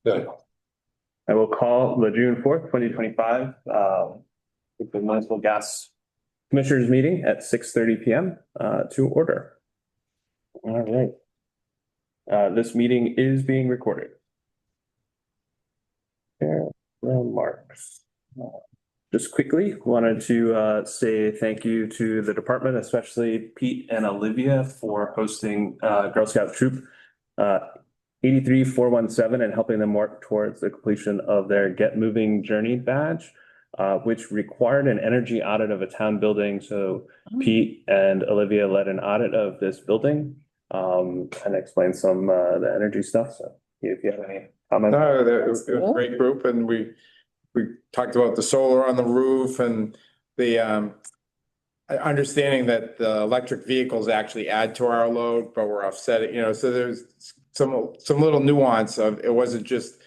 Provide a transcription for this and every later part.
Good. I will call the June 4th, 2025, the Municipal Gas Commissioners meeting at 6:30 p.m. To order. All right. This meeting is being recorded. Remarks. Just quickly wanted to say thank you to the department, especially Pete and Olivia, for hosting Girl Scout Troop 83417 and helping them work towards the completion of their Get Moving Journey badge, which required an energy audit of a town building. So Pete and Olivia led an audit of this building and explained some the energy stuff. So if you have any comments. No, it was a great group, and we talked about the solar on the roof and the understanding that the electric vehicles actually add to our load, but we're offsetting, so there's some little nuance of it wasn't just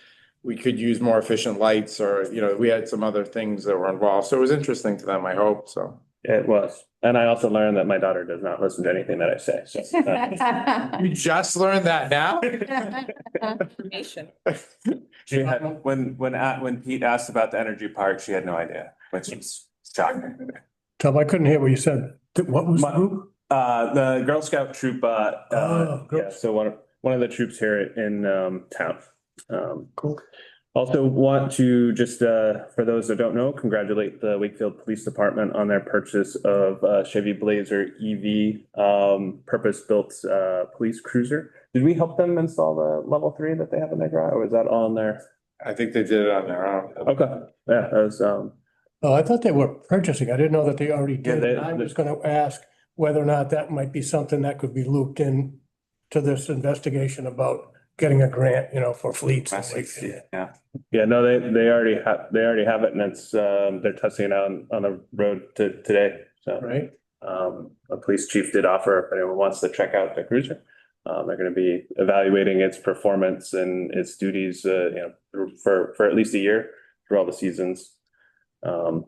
we could use more efficient lights, or we had some other things that were involved. So it was interesting to them, I hope. So it was. And I also learned that my daughter does not listen to anything that I say. So you just learned that now? Information. She had when Pete asked about the energy park, she had no idea, which is shocking. Tom, I couldn't hear what you said. What was the group? The Girl Scout troop. Yeah, so one of the troops here in town. Cool. Also want to just, for those that don't know, congratulate the Wakefield Police Department on their purchase of Chevy Blazer EV purpose-built police cruiser. Did we help them install the level 3 that they have in their garage, or was that on there? I think they did it on their own. Okay, yeah, that was. Oh, I thought they were purchasing. I didn't know that they already did. Yeah, I was going to ask whether or not that might be something that could be looped in to this investigation about getting a grant, for fleets. Yeah, no, they already have it, and it's they're testing it out on the road today. So right. A police chief did offer if anyone wants to check out the cruiser. They're going to be evaluating its performance and its duties, for at least a year through all the seasons. And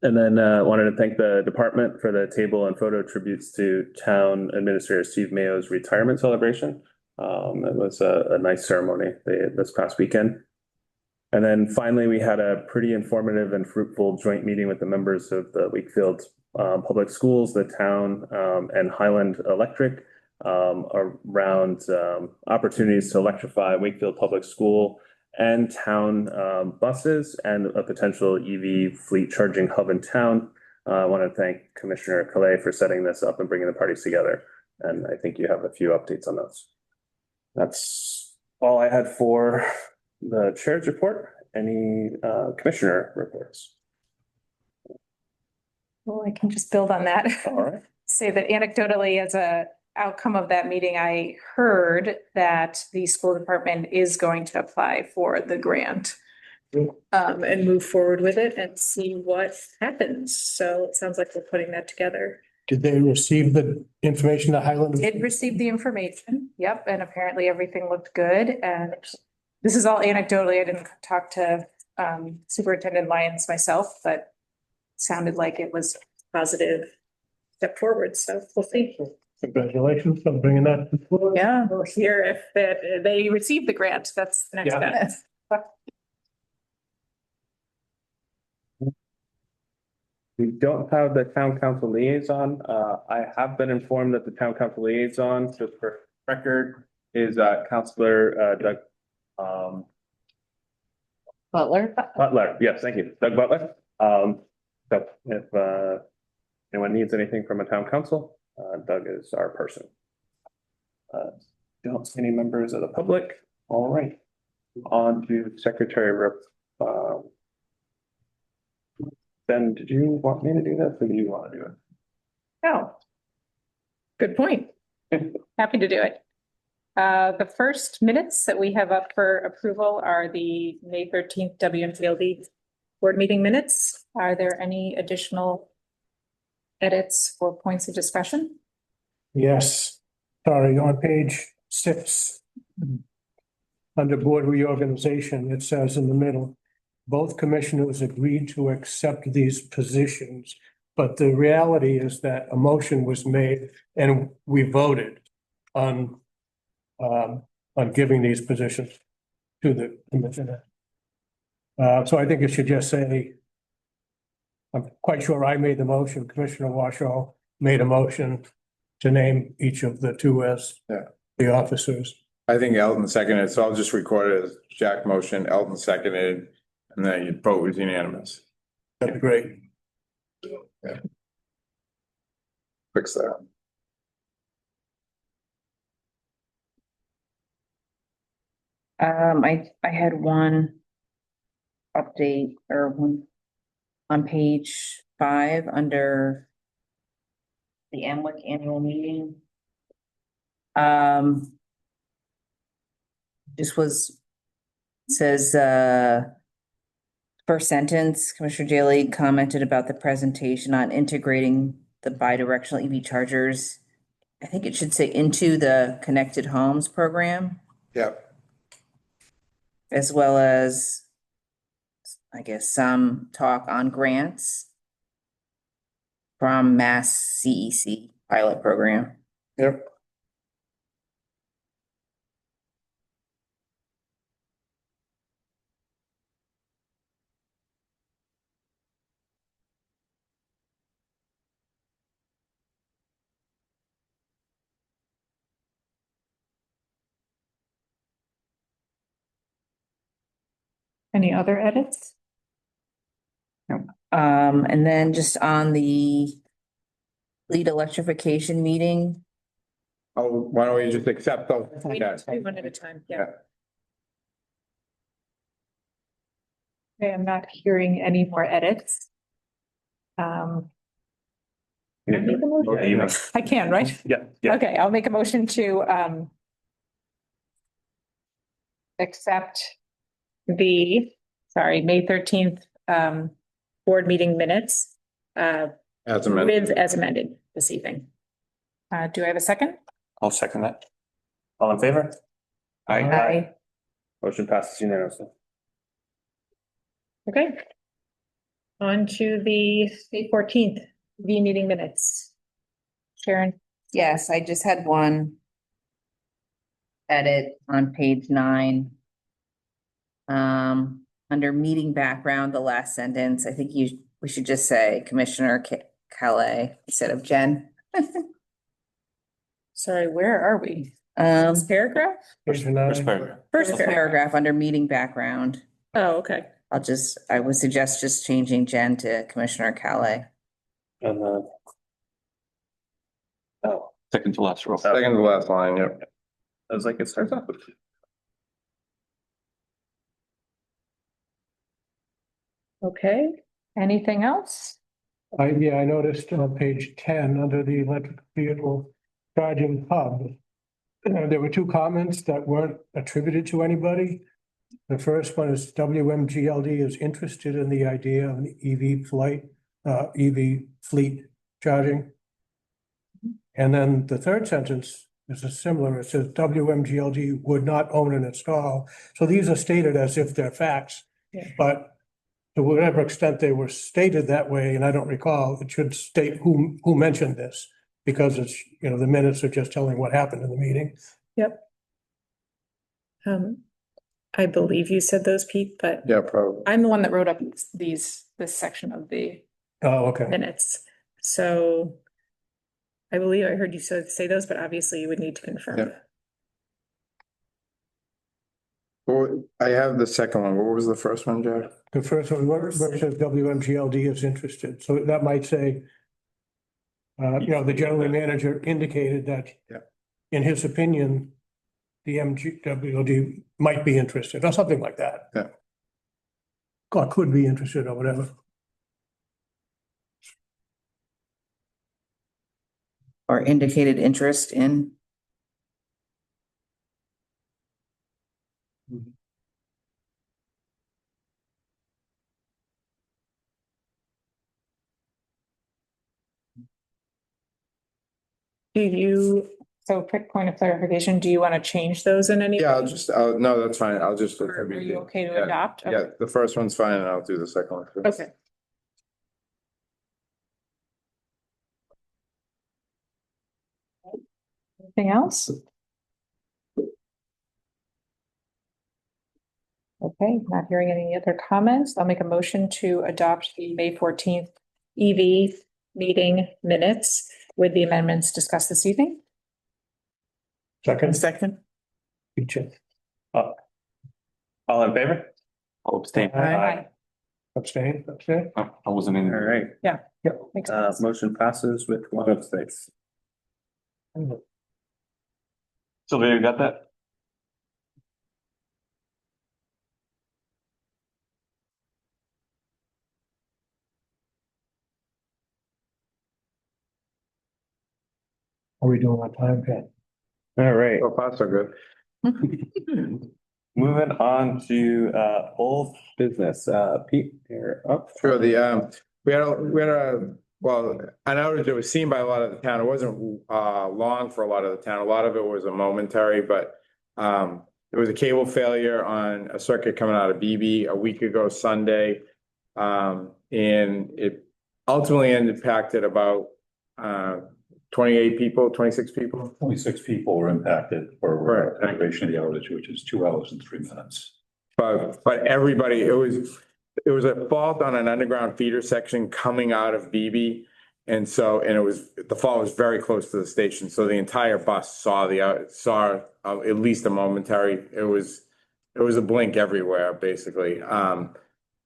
then wanted to thank the department for the table and photo tributes to Town Administrator Steve Mayo's retirement celebration. It was a nice ceremony this past weekend. And then finally, we had a pretty informative and fruitful joint meeting with the members of the Wakefield Public Schools, the town, and Highland Electric around opportunities to electrify Wakefield Public School and town buses and a potential EV fleet charging hub in town. I want to thank Commissioner Calais for setting this up and bringing the parties together. And I think you have a few updates on those. That's all I had for the chair's report. Any commissioner reports? Well, I can just build on that. All right. Say that anecdotally, as a outcome of that meeting, I heard that the school department is going to apply for the grant and move forward with it and see what happens. So it sounds like we're putting that together. Did they receive the information that Highland? Did receive the information. Yep. And apparently everything looked good. And this is all anecdotally. I didn't talk to Superintendent Lyons myself, but sounded like it was a positive step forward. So we'll see. Congratulations on bringing that. Yeah, we'll hear if they receive the grant. That's the next step. We don't have the town council liaison. I have been informed that the town council liaison, just for record, is Councillor Doug Butler. Butler. Yes, thank you, Doug Butler. So if anyone needs anything from a town council, Doug is our person. Don't see any members of the public. All right, on to Secretary. Ben, did you want me to do this, or do you want to do it? Oh, good point. Happy to do it. The first minutes that we have up for approval are the May 13th WMGLD board meeting minutes. Are there any additional edits or points of discussion? Yes. Sorry, on page 6, under board reorganization, it says in the middle, both commissioners agreed to accept these positions, but the reality is that a motion was made and we voted on giving these positions. to the commissioner. So I think it should just say, I'm quite sure I made the motion, Commissioner Washoe made a motion to name each of the two as Yeah. the officers. I think Elton seconded, so I'll just record it as Jack motion, Elton seconded, and then your vote was unanimous. That'd be great. Fix that. I had one update or one on page 5 under the AMWIC annual meeting. This was, says, first sentence, Commissioner Daly commented about the presentation on integrating the bidirectional EV chargers. I think it should say into the Connected Homes program, Yep. as well as, I guess, some talk on grants from Mass CEC pilot program. Yep. Any other edits? And then just on the lead electrification meeting. Oh, why don't we just accept those? We Yeah. do one at a time, yeah. Yeah. Okay, I'm not hearing any more edits. Can I make a motion? Yeah, you know. I can, right? Yeah, yeah. Okay, I'll make a motion to accept the, May 13th board meeting minutes As amended. as amended this evening. Do I have a second? I'll second that. All in favor? Aye. Motion passes unanimously. Okay. On to the May 14th V meeting minutes. Sharon, Yes, I just had one edit on page 9. Under meeting background, the last sentence, I think we should just say Commissioner Calais instead of Jen. sorry, where are we? Um, This paragraph? Page 9. First paragraph. First first paragraph. paragraph under meeting background. Oh, okay. I would suggest just changing Jen to Commissioner Calais. And oh, Second to last row. Second to last line, yep. I was like, it starts off with. Okay, anything else? I noticed on page 10, under the electric vehicle charging hub, there were two comments that weren't attributed to anybody. The first one is WMGLD is interested in the idea of an EV fleet charging. And then the third sentence is a similar, it says WMGLD would not own and install. So these are stated as if they're facts. Yeah. But to whatever extent they were stated that way, and I don't recall, it should state who mentioned this. Because it's, the minutes are just telling what happened in the meeting. Yep. I believe you said those, Pete, but Yeah, probably. I'm the one that wrote up this section of the Oh, okay. minutes. So I believe I heard you say those, but obviously you would need to confirm. Yeah. that. Well, I have the second one. What was the first one, Jack? The first one, where it says WMGLD is interested, so that might say, the general manager indicated that. Yeah. In his opinion, the WMGLD might be interested, or something like that. Yeah. Or could be interested, or whatever. Or indicated interest in. Quick point of clarification, do you want to change those in any? Yeah, I'll just, no, that's fine. I'll just. Or are you okay to Yeah, adopt? Yeah, the first one's fine and I'll do the second one first. Okay. Anything else? Okay, not hearing any other comments. I'll make a motion to adopt the May 14th EV meeting minutes with the amendments discussed this evening. Second. Feature. All in favor? I'll abstain. Aye. Abstain, okay. I wasn't All in. right, Makes sense. motion passes with one abstain. Sylvia, you got that? Are we doing our time, Pat? All right, So far, so good. moving on to old business. Pete, you're up. Sure, we had well, an outage that was seen by a lot of the town. It wasn't long for a lot of the town. A lot of it was a momentary, but there was a cable failure on a circuit coming out of BB a week ago Sunday. And it ultimately impacted about 28 people, 26 people. 26 people were impacted for Right. activation of the outage, which is 2 hours and 3 minutes. But everybody, it was a fault on an underground feeder section coming out of BB. And the fault was very close to the station. So the entire bus saw at least a momentary, it was a blink everywhere, basically.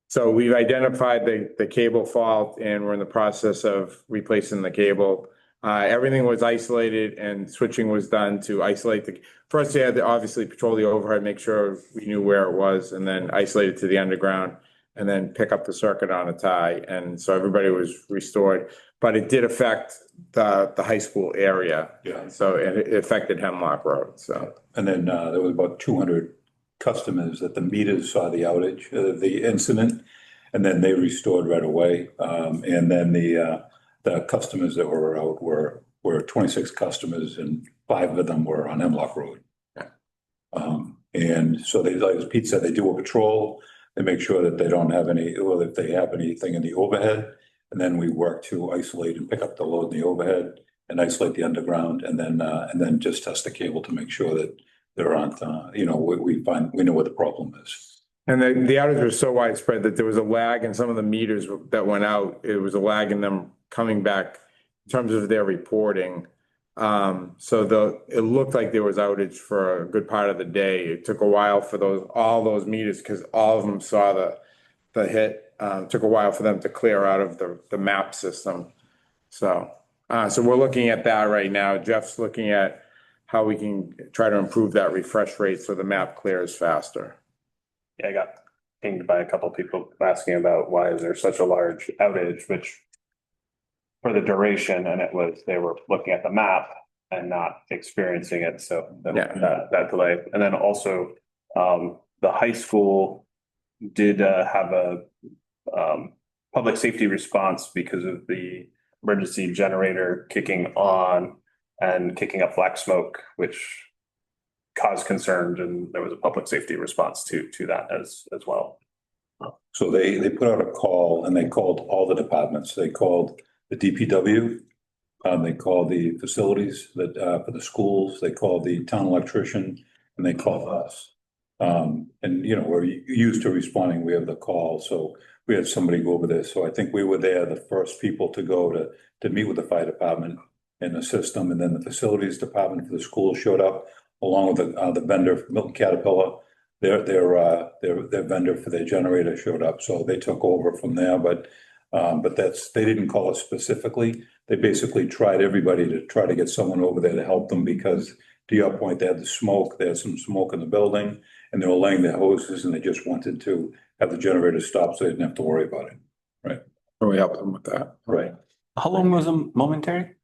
So we've identified the cable fault and we're in the process of replacing the cable. Everything was isolated and switching was done to isolate first we had to obviously patrol the overhead, make sure we knew where it was, and then isolate it to the underground, and then pick up the circuit on a tie. And so everybody was restored, but it did affect the high school area. Yeah. So it affected Hemlock Road, so. And then there was about 200 customers that the meters saw the outage, the incident, and then they restored right away. And then the customers that were out were 26 customers, and 5 of them were on Hemlock Road. Yeah. And so they, like Pete said, they do a patrol. They make sure that they don't have if they have anything in the overhead, and then we work to isolate and pick up the load in the overhead and isolate the underground, and then just test the cable to make sure that there aren't, we know what the problem is. And the outage was so widespread that there was a lag in some of the meters that went out. It was a lag in them coming back in terms of their reporting. It looked like there was outage for a good part of the day. It took a while for all those meters, because all of them saw the hit. Took a while for them to clear out of the map system. So we're looking at that right now. Jeff's looking at how we can try to improve that refresh rate so the map clears faster. Yeah, I got pinged by a couple people asking about why is there such a large outage, which for the duration, and they were looking at the map and not experiencing it. So that delay. And then also the high school did have a public safety response because of the emergency generator kicking on and kicking up black smoke, which caused concerns, and there was a public safety response to that as well. So they put out a call, and they called all the departments. They called the DPW, they called the facilities for the schools, they called the town electrician, and they called us. And we're used to responding. We have the call, so we had somebody go over this. So I think we were there, the first people to go to meet with the fire department and assist them. And then the facilities department for the school showed up, along with the vendor, Milton Caterpillar. Their vendor for their generator showed up, so they took over from there. But they didn't call us specifically. They basically tried everybody to try to get someone over there to help them, because to your point, they had some smoke in the building, and they were laying their hoses, and they just wanted to have the generator stop so they didn't have to worry about it. Right. And we helped them with that. Right. How long was the momentary?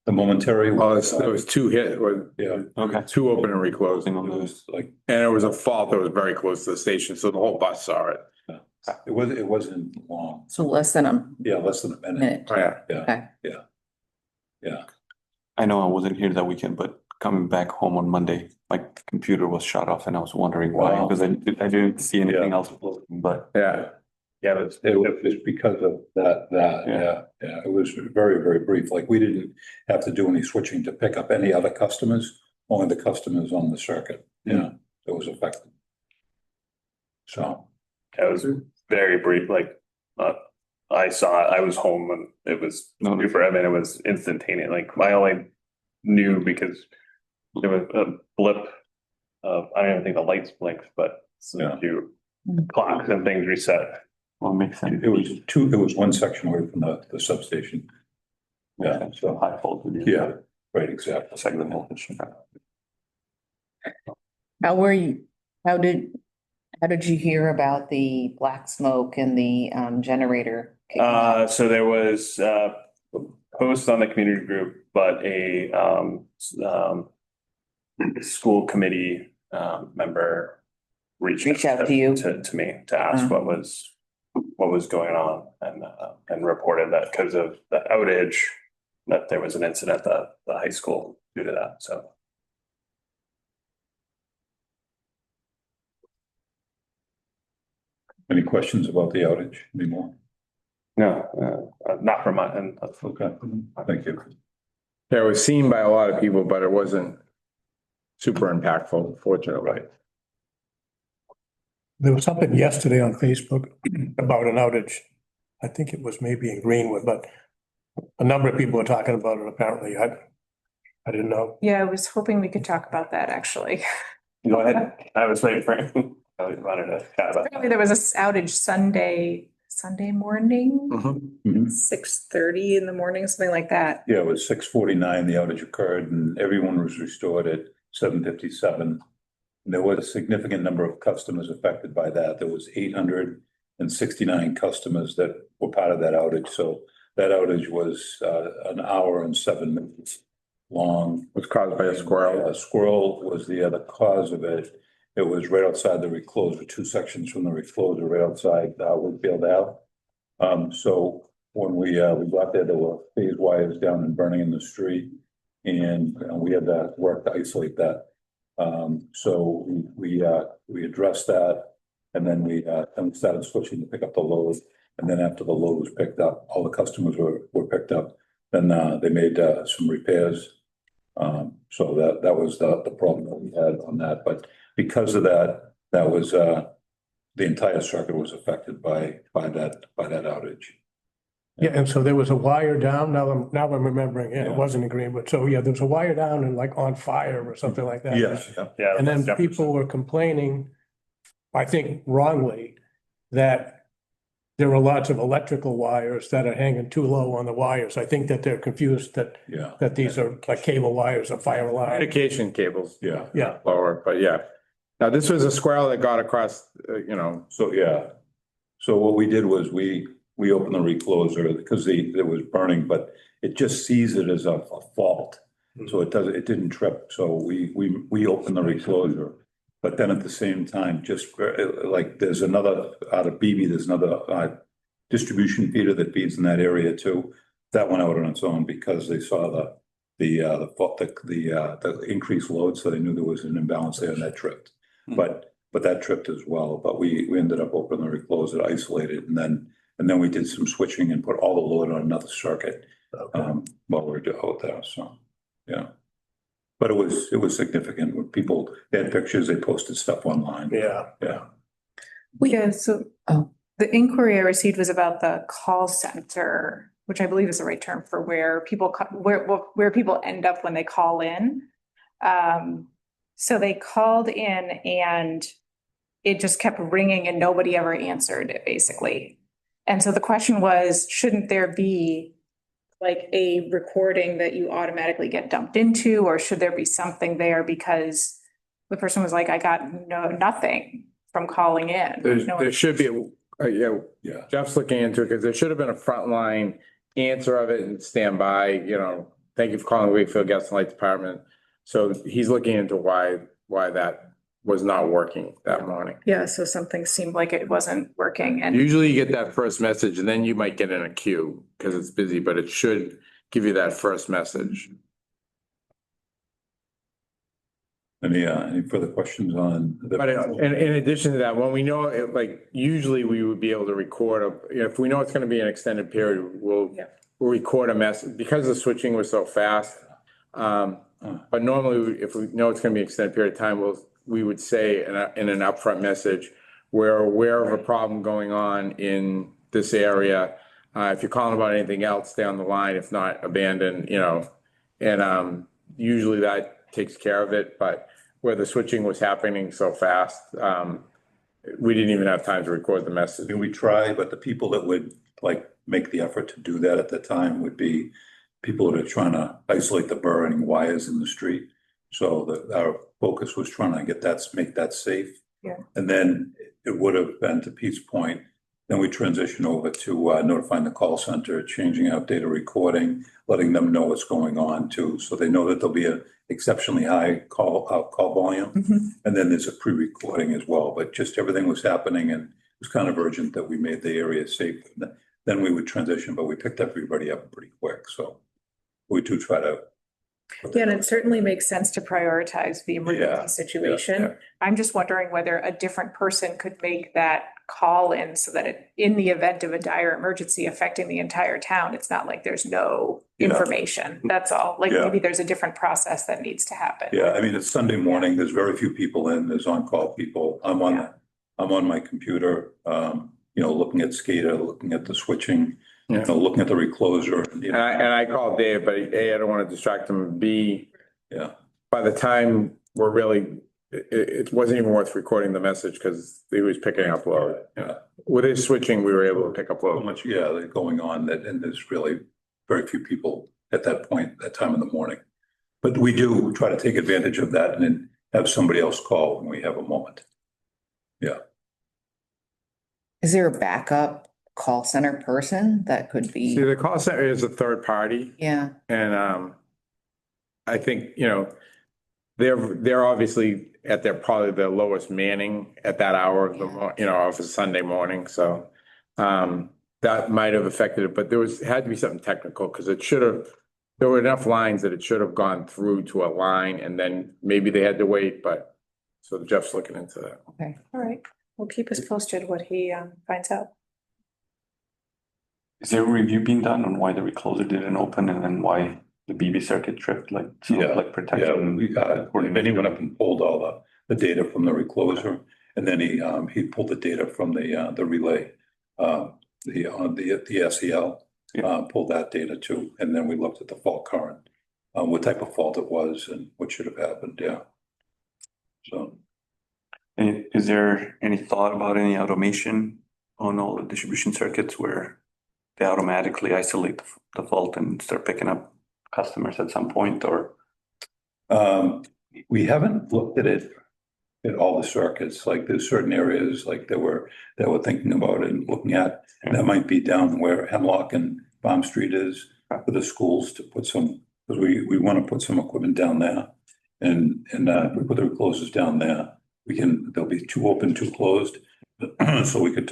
The momentary. Well, it was 2 hit, Yeah. Okay. 2 open and reclosing, On It those. was like, and it was a fault that was very close to the station, so the whole bus saw it. it wasn't long. So less than a Yeah, less than a minute. minute. Oh, yeah. Yeah. Okay. I know I wasn't here that weekend, but coming back home on Monday, my computer was shut off, and I was wondering why, Wow. because I didn't see anything Yeah. else. But Yeah. Yeah, It was because of that, yeah. It was very, very brief. Like, we didn't have to do any switching to pick up any other customers, only the customers on the circuit. Yeah, it was effective. So, It was very brief, like, I saw it, I was home and it was super, I mean, it was instantaneous, like, I only knew because there was a blip of, I don't even think the lights blinked, but Yeah. a few clocks and things reset. Well, makes sense. it was one section away from the substation. Yeah, So high voltage. Yeah, right, exactly. Second voltage. How were you, how did you hear about the black smoke and the generator? kicking on? So there was, posts on the community group, but a, school committee, member Reach out to you? To me to ask what was going on and reported that because of the outage, that there was an incident at the high school due to that, so. Any questions about the outage anymore? No, not from my end. Okay, thank you. Yeah, it was seen by a lot of people, but it wasn't super impactful, fortunately. There was something yesterday on Facebook about an outage. I think it was maybe in Greenwood, but a number of people were talking about it apparently. I didn't know. Yeah, I was hoping we could talk about that, actually. Go ahead. I was waiting for I wanted to chat about Apparently that. there was a outage Sunday morning, Mhm. 6:30 in the morning, something like that. Yeah, it was 6:49, the outage occurred and everyone was restored at 7:57. There was a significant number of customers affected by that. There was 869 customers that were part of that outage. So that outage was an hour and 7 minutes long. It was caused by a squirrel. A squirrel was the other cause of it. It was right outside the recloser, two sections from the recloser, right outside Woodfield Ave. So when we got there were phase wires down and burning in the street, and we had to work to isolate that. So we addressed that, and then we started switching to pick up the load. And then after the load was picked up, all the customers were picked up. Then they made some repairs. So that was the problem that we had on that. But because of that, that was the entire circuit was affected by that outage. Yeah, and so there was a wire down. Now I'm remembering. Yeah, Yeah. it wasn't in Greenwood. So yeah, there was a wire down and like on fire or something like that. Yes, yeah. Yeah. And then Jefferson. people were complaining, I think wrongly, that there were lots of electrical wires that are hanging too low on the wires. I think that they're confused Yeah, that these are like cable wires or fire alarm. Communication cables yeah. Yeah, lower, but yeah. Now, this was a squirrel that got across, So, yeah. So what we did was we opened the recloser because it was burning, but it just sees it as a fault. So it didn't trip. So we opened the recloser. But then at the same time, just like there's another, out of BB, there's another distribution feeder that feeds in that area too. That went out on its own because they saw the increased load, so they knew there was an imbalance there and that tripped. But that tripped as well. But we ended up opening the recloser, isolated, and then we did some switching and put all the load on another circuit while we were out there. So, yeah. But it was significant when people, they had pictures, they posted stuff online. yeah. Yeah. Yeah, so Oh. the inquiry I received was about the call center, which I believe is the right term for where people, where people end up when they call in. So they called in and it just kept ringing and nobody ever answered it, basically. And so the question was, shouldn't there be like a recording that you automatically get dumped into, or should there be something there? Because the person was like, I got nothing from calling in. there should be, Yeah. Jeff's looking into it because there should have been a frontline answer of it and stand by, thank you for calling Wakefield Gas and Light Department. So he's looking into why that was not working that morning. Yeah, so something seemed like it wasn't working, and Usually you get that first message and then you might get in a queue because it's busy, but it should give you that first message. Any further questions on? But in addition to that, when we know, usually we would be able to record, if we know it's going to be an extended period, we'll record a message because the switching was so fast. But normally if we know it's going to be an extended period of time, we would say in an upfront message, we're aware of a problem going on in this area. If you're calling about anything else down the line, if not abandon, and usually that takes care of it, but where the switching was happening so fast, we didn't even have time to record the message. I mean, we try, but the people that would like make the effort to do that at the time would be people that are trying to isolate the burning wires in the street. So our focus was trying to get that, make that safe. Yeah. And then it would have been, to Pete's point, then we transition over to notifying the call center, changing out data recording, letting them know what's going on too. So they know that there'll be an exceptionally high call volume. And then there's a pre-recording as well, but just everything was happening and it was kind of urgent that we made the area safe. Then we would transition, but we picked everybody up pretty quick. So we do try to. Yeah, and it certainly makes sense to prioritize the Yeah, emergency situation. yeah. I'm just wondering whether a different person could make that call in so that in the event of a dire emergency affecting the entire town, it's not like there's no Yeah. information. That's all. Like Yeah. maybe there's a different process that needs to happen. Yeah, I mean, it's Sunday morning. There's very few people in. There's on-call people. I'm on my computer, looking at SCADA, looking at the switching, looking at the recloser. And I called Dave, but A, I don't want to distract him. B, Yeah, by the time we're really, it wasn't even worth recording the message because he was picking up load. yeah. With his switching, we were able to pick up So load. much, going on that, and there's really very few people at that point, that time in the morning. But we do try to take advantage of that and then have somebody else call when we have a moment. Is there a backup call center person that could See, be? the call center is a third party. Yeah, And I think, they're obviously at probably the lowest manning at that hour of of a Sunday morning. So that might have affected it, but had to be something technical because there were enough lines that it should have gone through to a line and then maybe they had to wait, but so Jeff's looking into that. okay. All right. We'll keep us posted what he finds out. Is there a review being done on why the recloser didn't open and then why the BB circuit tripped, like, Yeah, like Yeah, protection? Benny went up and pulled all the data from the recloser, and then he pulled the data from the relay, the SEL, pulled that data too, and then we looked at the fault current, what type of fault it was and what should have happened, So, And is there any thought about any automation on all the distribution circuits where they automatically isolate the fault and start picking up customers at some point, or? we haven't looked at it at all the circuits, like there's certain areas like that we're thinking about and looking at. And that might be down where Hemlock and Farm Street is for the schools to put some, because we want to put some equipment down there. And if we put the reclosers down there, there'll be two open, two closed. So we could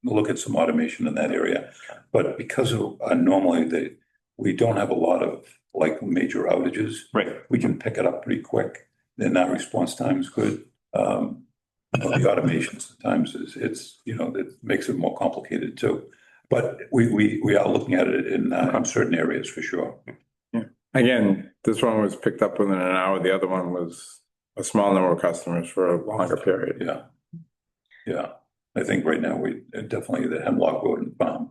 look at some automation in that area. But because of normally we don't have a lot of like major outages. Right. We can pick it up pretty quick. Then that response time is good. The automation sometimes it makes it more complicated too. But we are looking at it in certain areas for sure. Again, this one was picked up within an hour. The other one was a small number of customers for a longer period. Yeah. I think right now we definitely the Hemlock Road and Farm.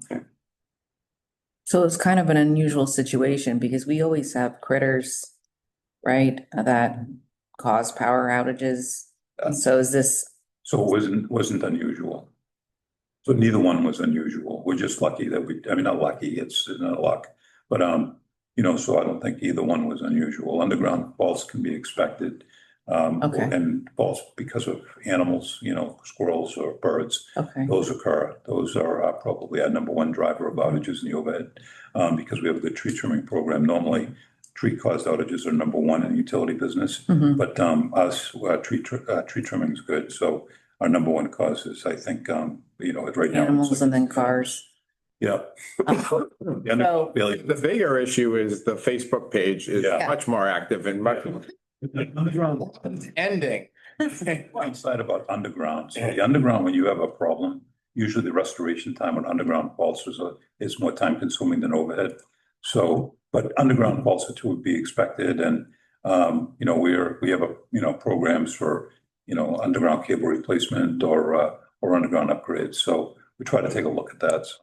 So it's kind of an unusual situation because we always have critters, right, that cause power outages. So is this, So it wasn't unusual. So neither one was unusual. We're just lucky that not lucky, it's not luck. But so I don't think either one was unusual. Underground faults can be expected. Okay. And faults because of animals, squirrels or birds, okay, those occur. Those are probably our number one driver of outages in the overhead, because we have a good tree trimming program. Normally, tree caused outages are number one in the utility business, Mhm. but tree trimming is good. So our number one cause is, I think, right now. animals and then cars. Yeah. So- The bigger issue is the Facebook page is Yeah. much more active and much. Ending. One side about underground. So the underground, when you have a problem, usually the restoration time on underground faults is more time consuming than overhead. So, but underground faults are to be expected. And, we have programs for, underground cable replacement or or undergone upgrades. So we try to take a look at that. So,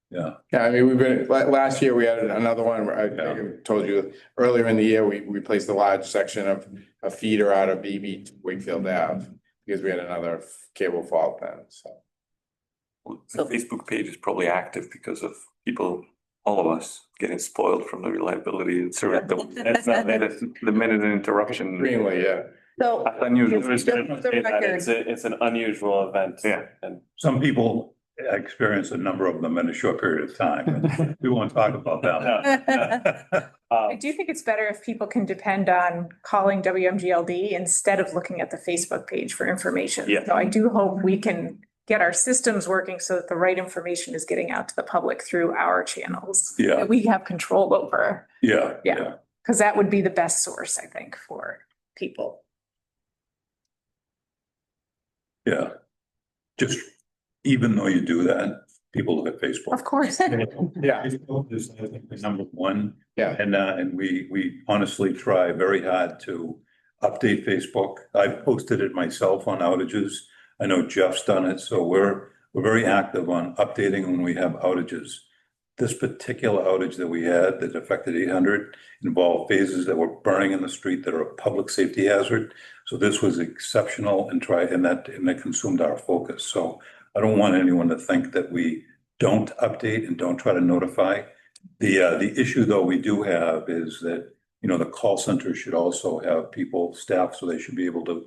yeah. Yeah, I mean, last year we had another one, where I told you earlier in the year, we replaced a large section of a feeder out of BB to Wakefield Ave. Because we had another cable fault then, so. The Facebook page is probably active because of people, all of us, getting spoiled from the reliability and It's not, the minute interruption. Extremely, yeah. So, That's unusual. Just for the record. it's an unusual event. Yeah. And Some people experience a number of them in a short period of time. And we won't talk about that. I do think it's better if people can depend on calling WMGLD instead of looking at the Facebook page for information. Yeah. So I do hope we can get our systems working so that the right information is getting out to the public through our channels. Yeah. That we have control over, Yeah. Yeah. because that would be the best source, I think, for people. Yeah. Just, even though you do that, people look at Facebook. Of course. Yeah. Facebook is, I think, the number one. Yeah. And we honestly try very hard to update Facebook. I've posted it myself on outages. I know Jeff's done it, so we're very active on updating when we have outages. This particular outage that we had that affected 800 involved phases that were burning in the street that are a public safety hazard. So this was exceptional and that consumed our focus. So I don't want anyone to think that we don't update and don't try to notify. The issue though we do have is that, the call center should also have staff, so they should be able to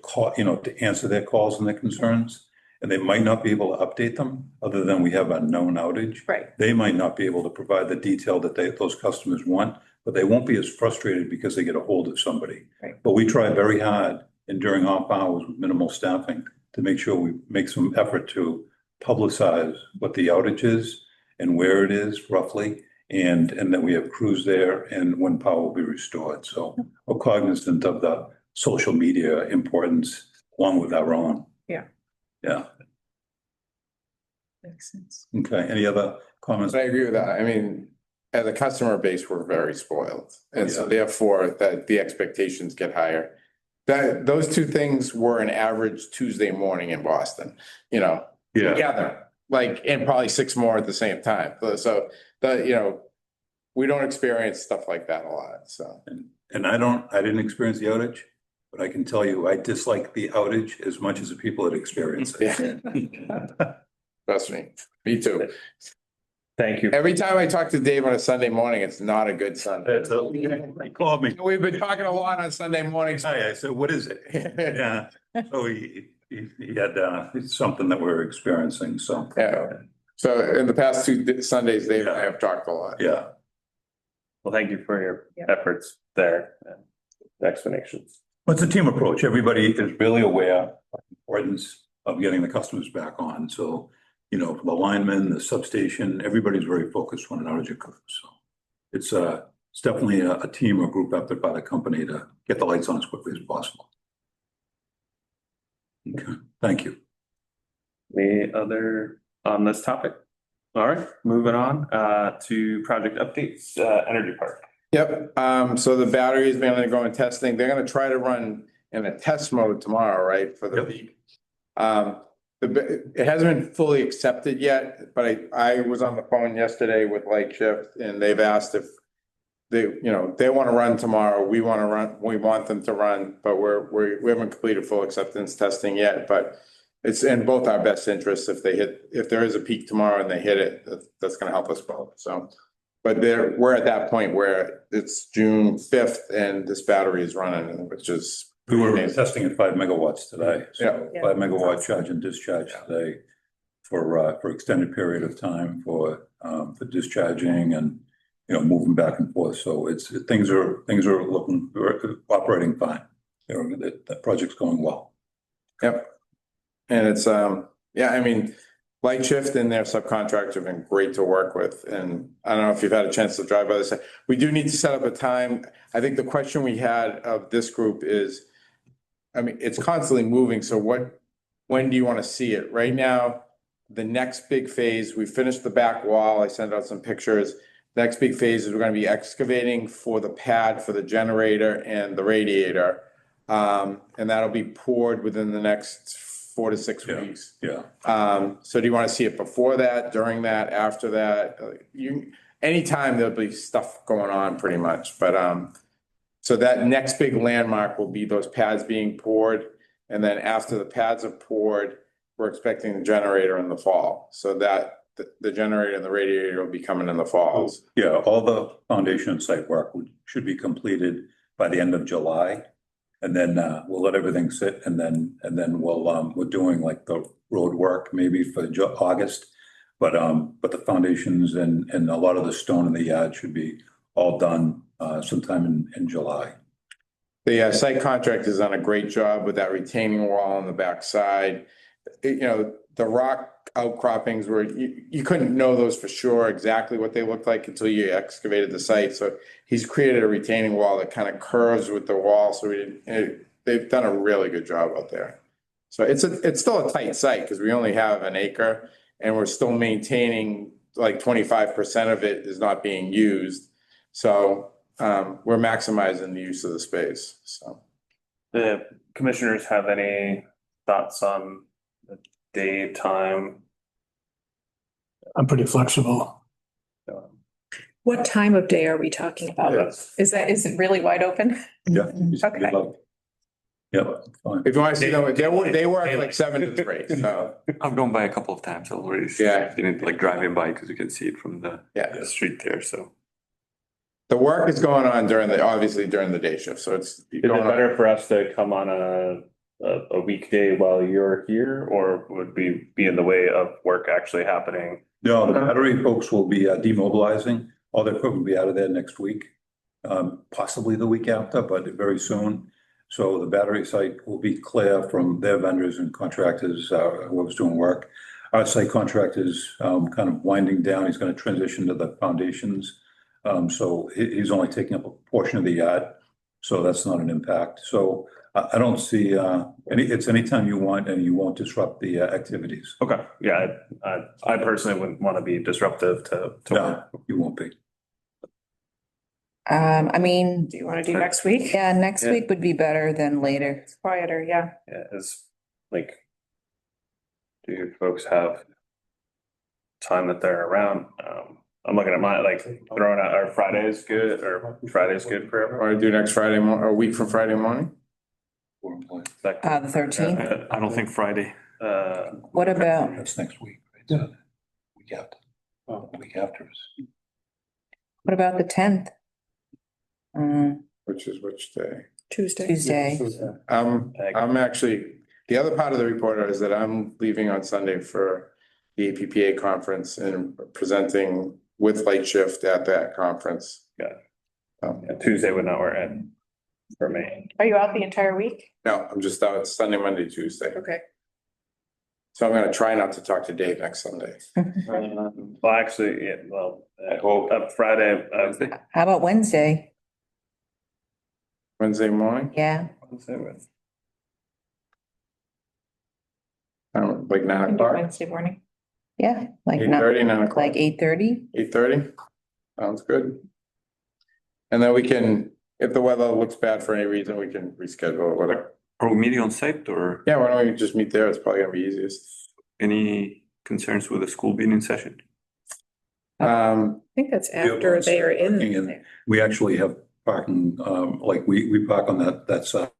call, to answer their calls and their concerns. And they might not be able to update them other than we have a known outage. Right. They might not be able to provide the detail that those customers want, but they won't be as frustrated because they get a hold of somebody. Right. But we try very hard and during off hours with minimal staffing to make sure we make some effort to publicize what the outage is and where it is roughly, and that we have crews there and when power will be restored. So we're cognizant of the social media importance along with our own. Yeah. Yeah. Makes sense. Okay. Any other comments? I agree with that. I mean, as a customer base, we're very spoiled. And so Yeah. therefore that the expectations get higher. Those two things were an average Tuesday morning in Boston, Yeah. together, and probably 6 more at the same time. So we don't experience stuff like that a lot, so. And I didn't experience the outage, but I can tell you, I dislike the outage as much as the people that experience it. Yeah. Trust me, me too. thank you. Every time I talk to Dave on a Sunday morning, it's not a good Sunday. He called me. We've been talking a lot on Sunday mornings. Hi, I said, what is it? Yeah, so he had something that we're experiencing, so. Yeah. So in the past 2 Sundays, Dave and I have talked a lot. Yeah, Well, thank you for your Yeah. efforts there and explanations. it's a team approach. Everybody is really aware of the importance of getting the customers back on. So, the linemen, the substation, everybody's very focused when an outage occurs. So it's definitely a team or group effort by the company to get the lights on as quickly as possible. Okay, thank you. Any other on this topic? All right, moving on to project updates, Energy Park. Yep, so the battery has been undergoing testing. They're gonna try to run in a test mode tomorrow, right, for the Yep. week. It hasn't been fully accepted yet, but I was on the phone yesterday with Light Shift and they've asked if they wanna run tomorrow, we want them to run, but we haven't completed full acceptance testing yet, but it's in both our best interests if there is a peak tomorrow and they hit it, that's gonna help us both, so. But we're at that point where it's June 5th and this battery is running, which is. We were testing at 5 megawatts today. So Yeah. 5 megawatt charge and discharge today for extended period of time for discharging and, moving back and forth. So things are operating fine. The project's going well. Yep. And it's, Light Shift and their subcontractors have been great to work with. And I don't know if you've had a chance to drive by this. We do need to set up a time. I think the question we had of this group is, it's constantly moving. So when do you want to see it? Right now, the next big phase, we finished the back wall. I sent out some pictures. Next big phase is we're going to be excavating for the pad for the generator and the radiator. And that'll be poured within the next 4 to 6 Yeah. weeks. Yeah, So do you want to see it before that, during that, after that? Anytime there'll be stuff going on pretty much, but, so that next big landmark will be those pads being poured. And then after the pads are poured, we're expecting the generator in the fall. So that the generator and the radiator will be coming in the falls. yeah, all the foundation and site work should be completed by the end of July. And then we'll let everything sit and then we're doing like the road work maybe for August. But the foundations and a lot of the stone in the yard should be all done sometime in July. The site contractor has done a great job with that retaining wall on the backside. The rock outcroppings were, you couldn't know those for sure exactly what they looked like until you excavated the site. So he's created a retaining wall that kind of curves with the wall. So they've done a really good job out there. So it's still a tight site because we only have an acre and we're still maintaining like 25% of it is not being used. So we're maximizing the use of the space, so. The commissioners have any thoughts on the day, time? I'm pretty flexible. What time of day are we talking about? Is it really wide open? Yeah. Okay. Good luck. Yep, fine. If you want to see them, they work like 7 to 3, so. I've gone by a couple of times already. Yeah. Seen it like driving by because you can see it from the Yeah. street there, so. The work is going on obviously during the day shift, so it's. Is it better for us to come on a weekday while you're here, or would we be in the way of work actually happening? No, the battery folks will be demobilizing. All their equipment will be out of there next week, possibly the week after, but very soon. So the battery site will be clear from their vendors and contractors, whoever's doing work. Our site contractor is kind of winding down. He's going to transition to the foundations. So he's only taking up a portion of the yard, so that's not an impact. So I don't see it's anytime you want and you won't disrupt the activities. Okay, yeah, I personally wouldn't want to be disruptive to No, work. you won't be. I mean, Do you want to do next week? yeah, next Yeah. week would be better than later. It's quieter, yeah. Yeah, it's like, do you folks have time that they're around? I'm looking at my, like, throwing out, are Fridays good, or Friday's good for everyone? Want to do next Friday a week from Friday morning? Is that good? The 13th. I don't think Friday. What about, That's next week, right? So, week after. Oh, week after is. what about the 10th? Which is which day? Tuesday. Tuesday. I'm actually, the other part of the report is that I'm leaving on Sunday for the APPA conference and presenting with Light Shift at that conference. Yeah, Tuesday would not work for me. Are you out the entire week? No, I'm just out Sunday, Monday, Tuesday. Okay. So I'm gonna try not to talk to Dave next Sunday. Well, actually, yeah, well, I hope Friday, How about Wednesday? Wednesday morning, Yeah, like 9 Can do o'clock, Wednesday morning. yeah, like 8:30, 9 o'clock, like 8:30? 8:30. Sounds good. And then we can, if the weather looks bad for any reason, we can reschedule or whatever. Are we meeting on site or Yeah, why don't we just meet there? It's probably gonna be easiest. any concerns with the school being in session? I think that's after they are in. Parking and we actually have parking, like we park on that side.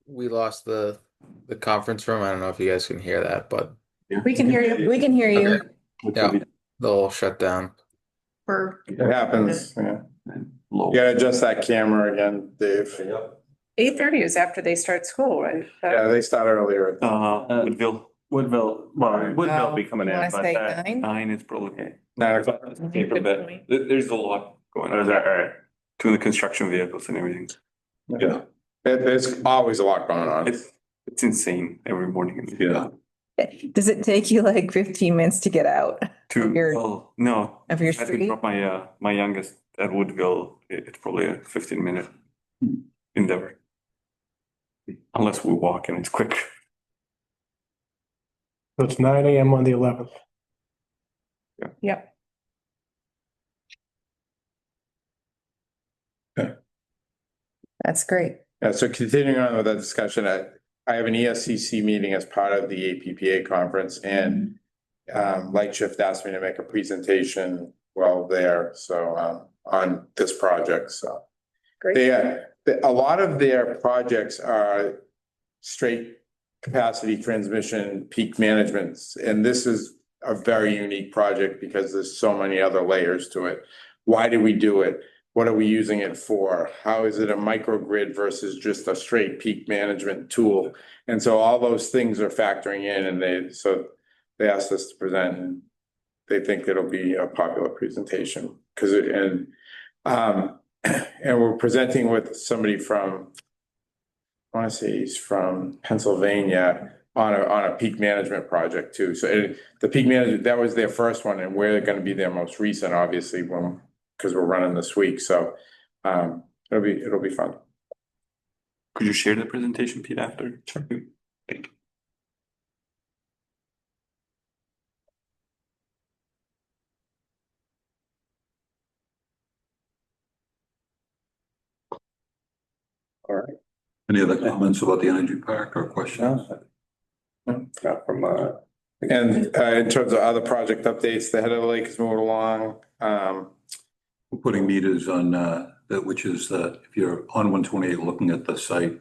We lost the conference room. I don't know if you guys can hear that, but We can hear you. We can hear you. Okay. Yeah, they'll shut down. It happens, yeah. Low. You gotta adjust that camera again, Dave. 8:30 is after they start school, right? Yeah, they start earlier. Woodville, Woodville will be coming You in, wanna but say 9? 9 is probably. 9 o'clock. Paper Good bed. point. There's a lot going or is on that, all right? to the construction vehicles and everything. Yeah, There's always a lot going on. It's insane every morning. yeah. Does it take you like 15 minutes to get out Well, no, of your I think street? drop my youngest at Woodville, it's probably a 15-minute endeavor. Unless we walk and it's quick. So it's 9 AM on the 11th. Yep. That's great. Yeah, so continuing on with that discussion, I have an ESCC meeting as part of the APPA conference, and Light Shift asked me to make a presentation while there, so on this project, so. Great. A lot of their projects are straight capacity transmission peak management, and this is a very unique project because there's so many other layers to it. Why do we do it? What are we using it for? How is it a microgrid versus just a straight peak management tool? And so all those things are factoring in, and they asked us to present, and they think it'll be a popular presentation and we're presenting with somebody from, I want to say he's from Pennsylvania on a peak management project too. So the peak management, that was their first one, and we're going to be their most recent, obviously, because we're running this week. So it'll be fun. Could you share the presentation, Pete, after? Sure. Thank you. All right. Any other comments about the energy park or questions? Not from, And in terms of other project updates, the head of the lake is moving along. We're putting meters on which is if you're on 128 looking at the site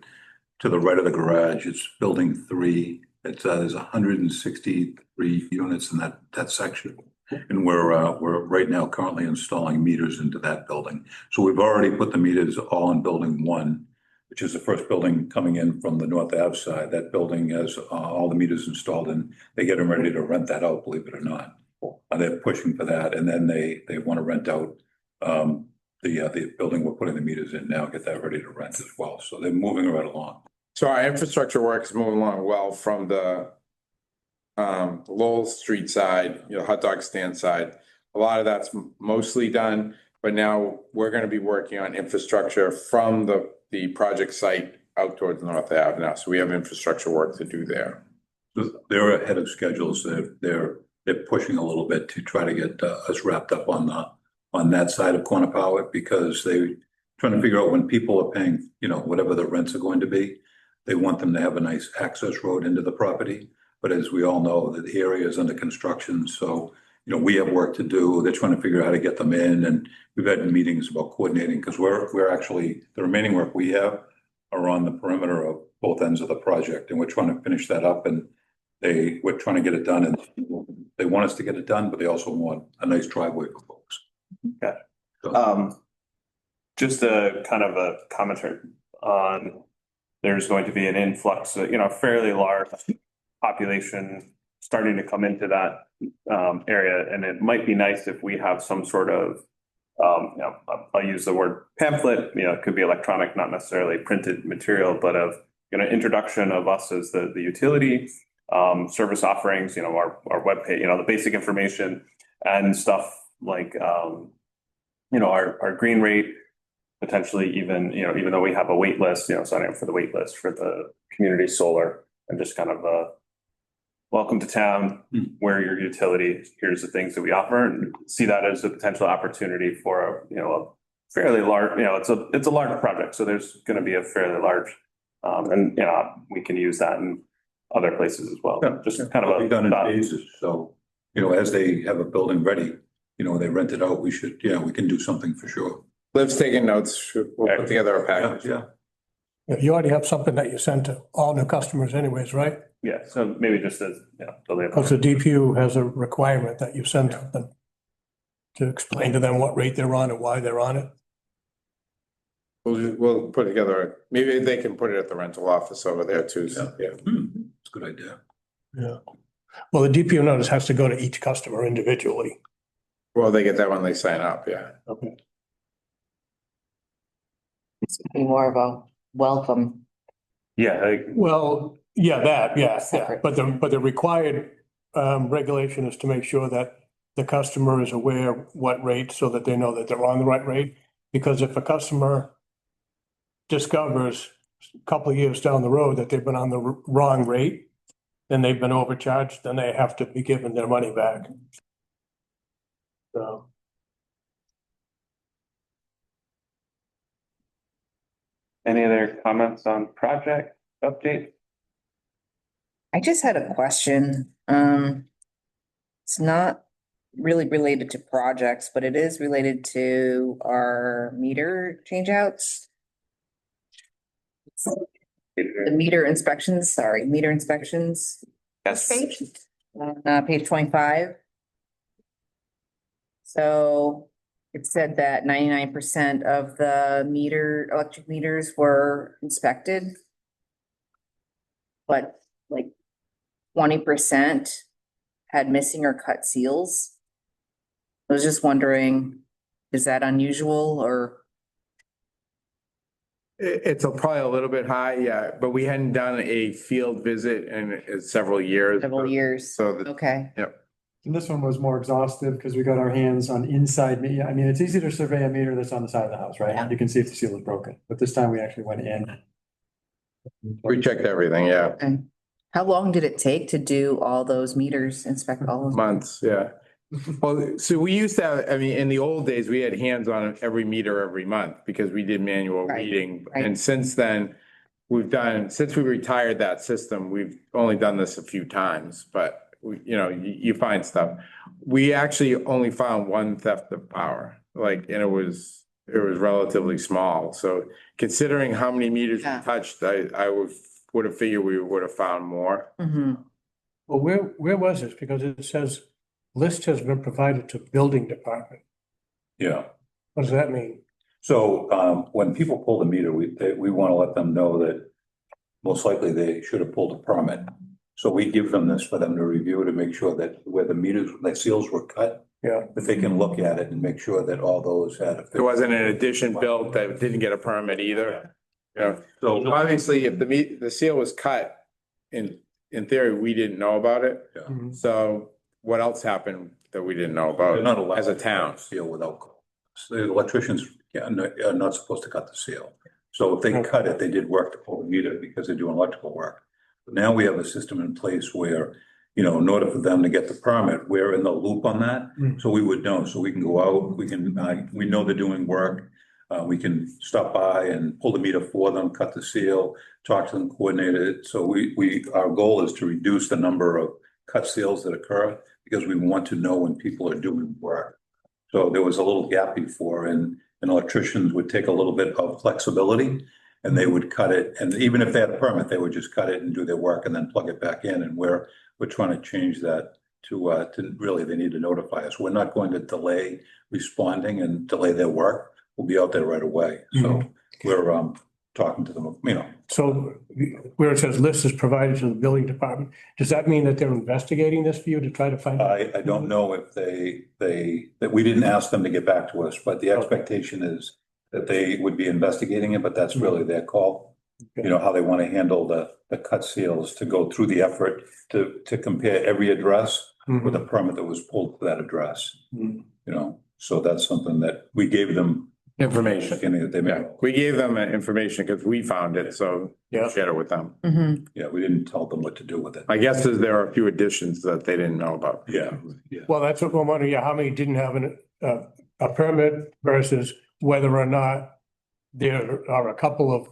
to the right of the garage, it's building 3. There's 163 units in that section. And we're right now currently installing meters into that building. So we've already put the meters all in building 1, which is the first building coming in from the North Ave side. That building has all the meters installed, and they get them ready to rent that out, believe it or not. They're pushing for that, and then they want to rent out the building we're putting the meters in now, get that ready to rent as well. So they're moving right along. So our infrastructure work is moving along well from the Lowell Street side, hot dog stand side. A lot of that's mostly done, but now we're going to be working on infrastructure from the project site out towards North Ave now. So we have infrastructure work to do there. So they're ahead of schedule, so they're pushing a little bit to try to get us wrapped up on that side of Quannapowitt, because they're trying to figure out when people are paying, whatever the rents are going to be, they want them to have a nice access road into the property. But as we all know, the area is under construction, so we have work to do. They're trying to figure out how to get them in, and we've had meetings about coordinating, because we're actually, the remaining work we have are on the perimeter of both ends of the project, and we're trying to finish that up, and we're trying to get it done, and they want us to get it done, but they also want a nice driveway for folks. Okay. So, just a kind of a commentary on, there's going to be an influx, fairly large population starting to come into that area, and it might be nice if we have some sort of I'll use the word pamphlet, it could be electronic, not necessarily printed material, but of introduction of us as the utility, service offerings, our webpage, the basic information and stuff like our green rate, potentially even though we have a wait list, signing up for the wait list for the community solar, and just kind of welcome to town, we're your utility, here's the things that we offer, and see that as a potential opportunity for a fairly large, it's a large project, so there's going to be a fairly large, and we can use that in other places as well. Yeah, just kind of be done in phases. So as they have a building ready, they rent it out, we can do something for sure. Liv's taking notes. We'll put together a package. Yeah. You already have something that you send to all new customers anyways, right? Yeah, so maybe just as, Because the DPU has a requirement that you send them to explain to them what rate they're on and why they're on it. We'll put together, maybe they can put it at the rental office over there too. So, yeah. It's a good idea. Yeah. Well, the DPU notice has to go to each customer individually. Well, they get that when they sign up, yeah. Okay. It's gonna be more of a welcome. yeah, Well, yeah. Separate. But the required regulation is to make sure that the customer is aware what rate, so that they know that they're on the right rate. Because if a customer discovers a couple of years down the road that they've been on the wrong rate, then they've been overcharged, then they have to be given their money back. So. Any other comments on project update? I just had a question. It's not really related to projects, but it is related to our meter changeouts. The meter inspections, sorry, meter inspections. Yes. Page, page 25. So it said that 99% of the electric meters were inspected. But like 20% had missing or cut seals. I was just wondering, is that unusual or? It's probably a little bit high, yeah, but we hadn't done a field visit in several years. Several years. So Okay, And this one was more exhaustive because we got our hands on inside me. I mean, it's easy to survey a meter that's on the side of the house, right? Yeah. You can see if the seal is broken, but this time we actually went in. we checked everything, yeah, okay. How long did it take to do all those meters, inspect all of them? months, yeah. Well, so we used to have, I mean, in the old days, we had hands on every meter every month because we did manual Right, reading. right. And since then, since we retired that system, we've only done this a few times, but you find stuff. We actually only found one theft of power, and it was relatively small. So considering how many meters we Yeah. touched, I would have figured we would have found more. Mhm. Well, where was this? Because it says list has been provided to building department. Yeah. What does that mean? So when people pull the meter, we want to let them know that most likely they should have pulled a permit. So we give them this for them to review to make sure that where the seals were cut, Yeah. that they can look at it and make sure that all those had. There wasn't an addition built that didn't get a permit either. So So, obviously, if the seal was cut, in theory, we didn't know about it. yeah. Mhm. So what else happened that we didn't know They're not about allowed as a to town? cut the seal without, so the electricians are not supposed to cut the seal. So if they cut it, they did work to pull the meter because they're doing electrical work. But now we have a system in place where, in order for them to get the permit, we're in the loop on that. Mm. So we would know, so we can go out, we know they're doing work. We can stop by and pull the meter for them, cut the seal, talk to them, coordinate it. So our goal is to reduce the number of cut seals that occur because we want to know when people are doing work. So there was a little gap before and electricians would take a little bit of flexibility and they would cut it. And even if they had a permit, they would just cut it and do their work and then plug it back in. And we're trying to change that to really, they need to notify us. We're not going to delay responding and delay their work. We'll be out there right away. So we're talking to them, So where it says list is provided to the building department, does that mean that they're investigating this for you to try to find out? I don't know if that we didn't ask them to get back to us, but the expectation is that they would be investigating it, but that's really their call. How they want to handle the cut seals to go through the effort to compare every address with a permit that was pulled to that address. So that's something that we gave them Information. understanding that they Yeah, may. we gave them information because we found it, so Yeah. shared it with them. Mhm. Yeah, we didn't tell them what to do with it. My guess is there are a few additions that they didn't know about. Yeah. Well, that's what we're wondering, how many didn't have a permit versus whether or not there are a couple of,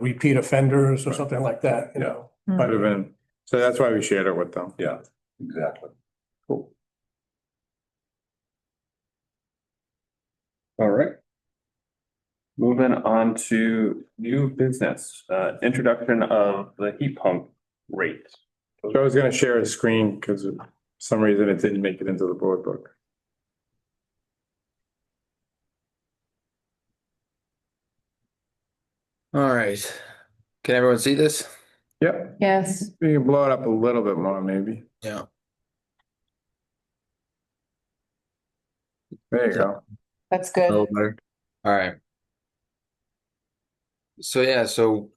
repeat offenders or something like that. Might have been, so that's why we shared it with them. Yeah, exactly. All right. Moving on to new business, introduction of the heat pump rate. So I was gonna share a screen because of some reason it didn't make it into the board book. All right. Can everyone see this? Yep, Yes. we can blow it up a little bit more, maybe. Yeah. There you go. That's A good. little better. All right. So yeah, so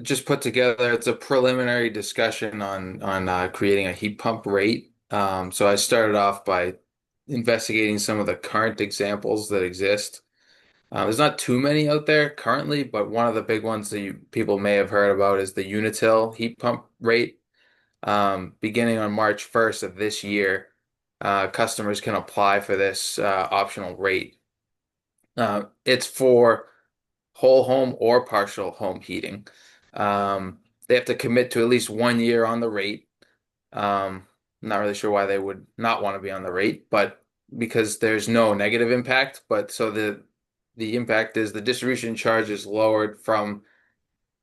just put together, it's a preliminary discussion on creating a heat pump rate. So I started off by investigating some of the current examples that exist. There's not too many out there currently, but one of the big ones that people may have heard about is the Unitil heat pump rate. Beginning on March 1st of this year, customers can apply for this optional rate. It's for whole home or partial home heating. They have to commit to at least 1 year on the rate. Not really sure why they would not want to be on the rate, but because there's no negative impact. But so the impact is the distribution charge is lowered from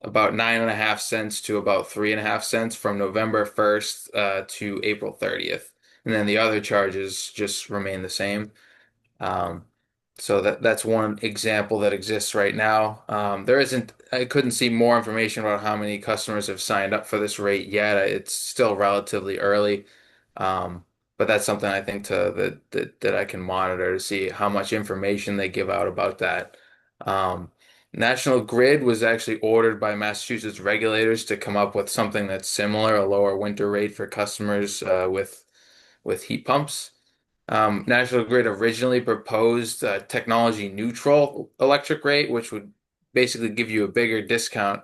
about 9.5 cents to about 3.5 cents from November 1st to April 30th. And then the other charges just remain the same. Um, so that's one example that exists right now. There isn't, I couldn't see more information about how many customers have signed up for this rate yet. It's still relatively early. Um, but that's something I think that I can monitor to see how much information they give out about that. Um, National Grid was actually ordered by Massachusetts regulators to come up with something that's similar, a lower winter rate for customers with heat pumps. National Grid originally proposed a technology neutral electric rate, which would basically give you a bigger discount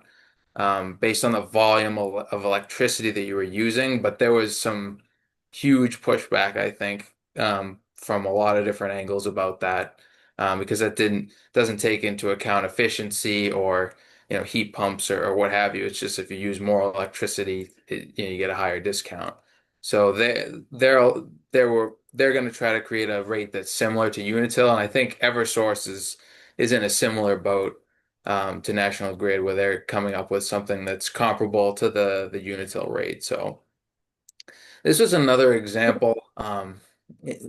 based on the volume of electricity that you were using. But there was some huge pushback, I think, from a lot of different angles about that, because that doesn't take into account efficiency or heat pumps or what have you. It's just if you use more electricity, you get a higher discount. So they're going to try to create a rate that's similar to Unitil, and I think EverSource is in a similar boat to National Grid, where they're coming up with something that's comparable to the Unitil rate. So this was another example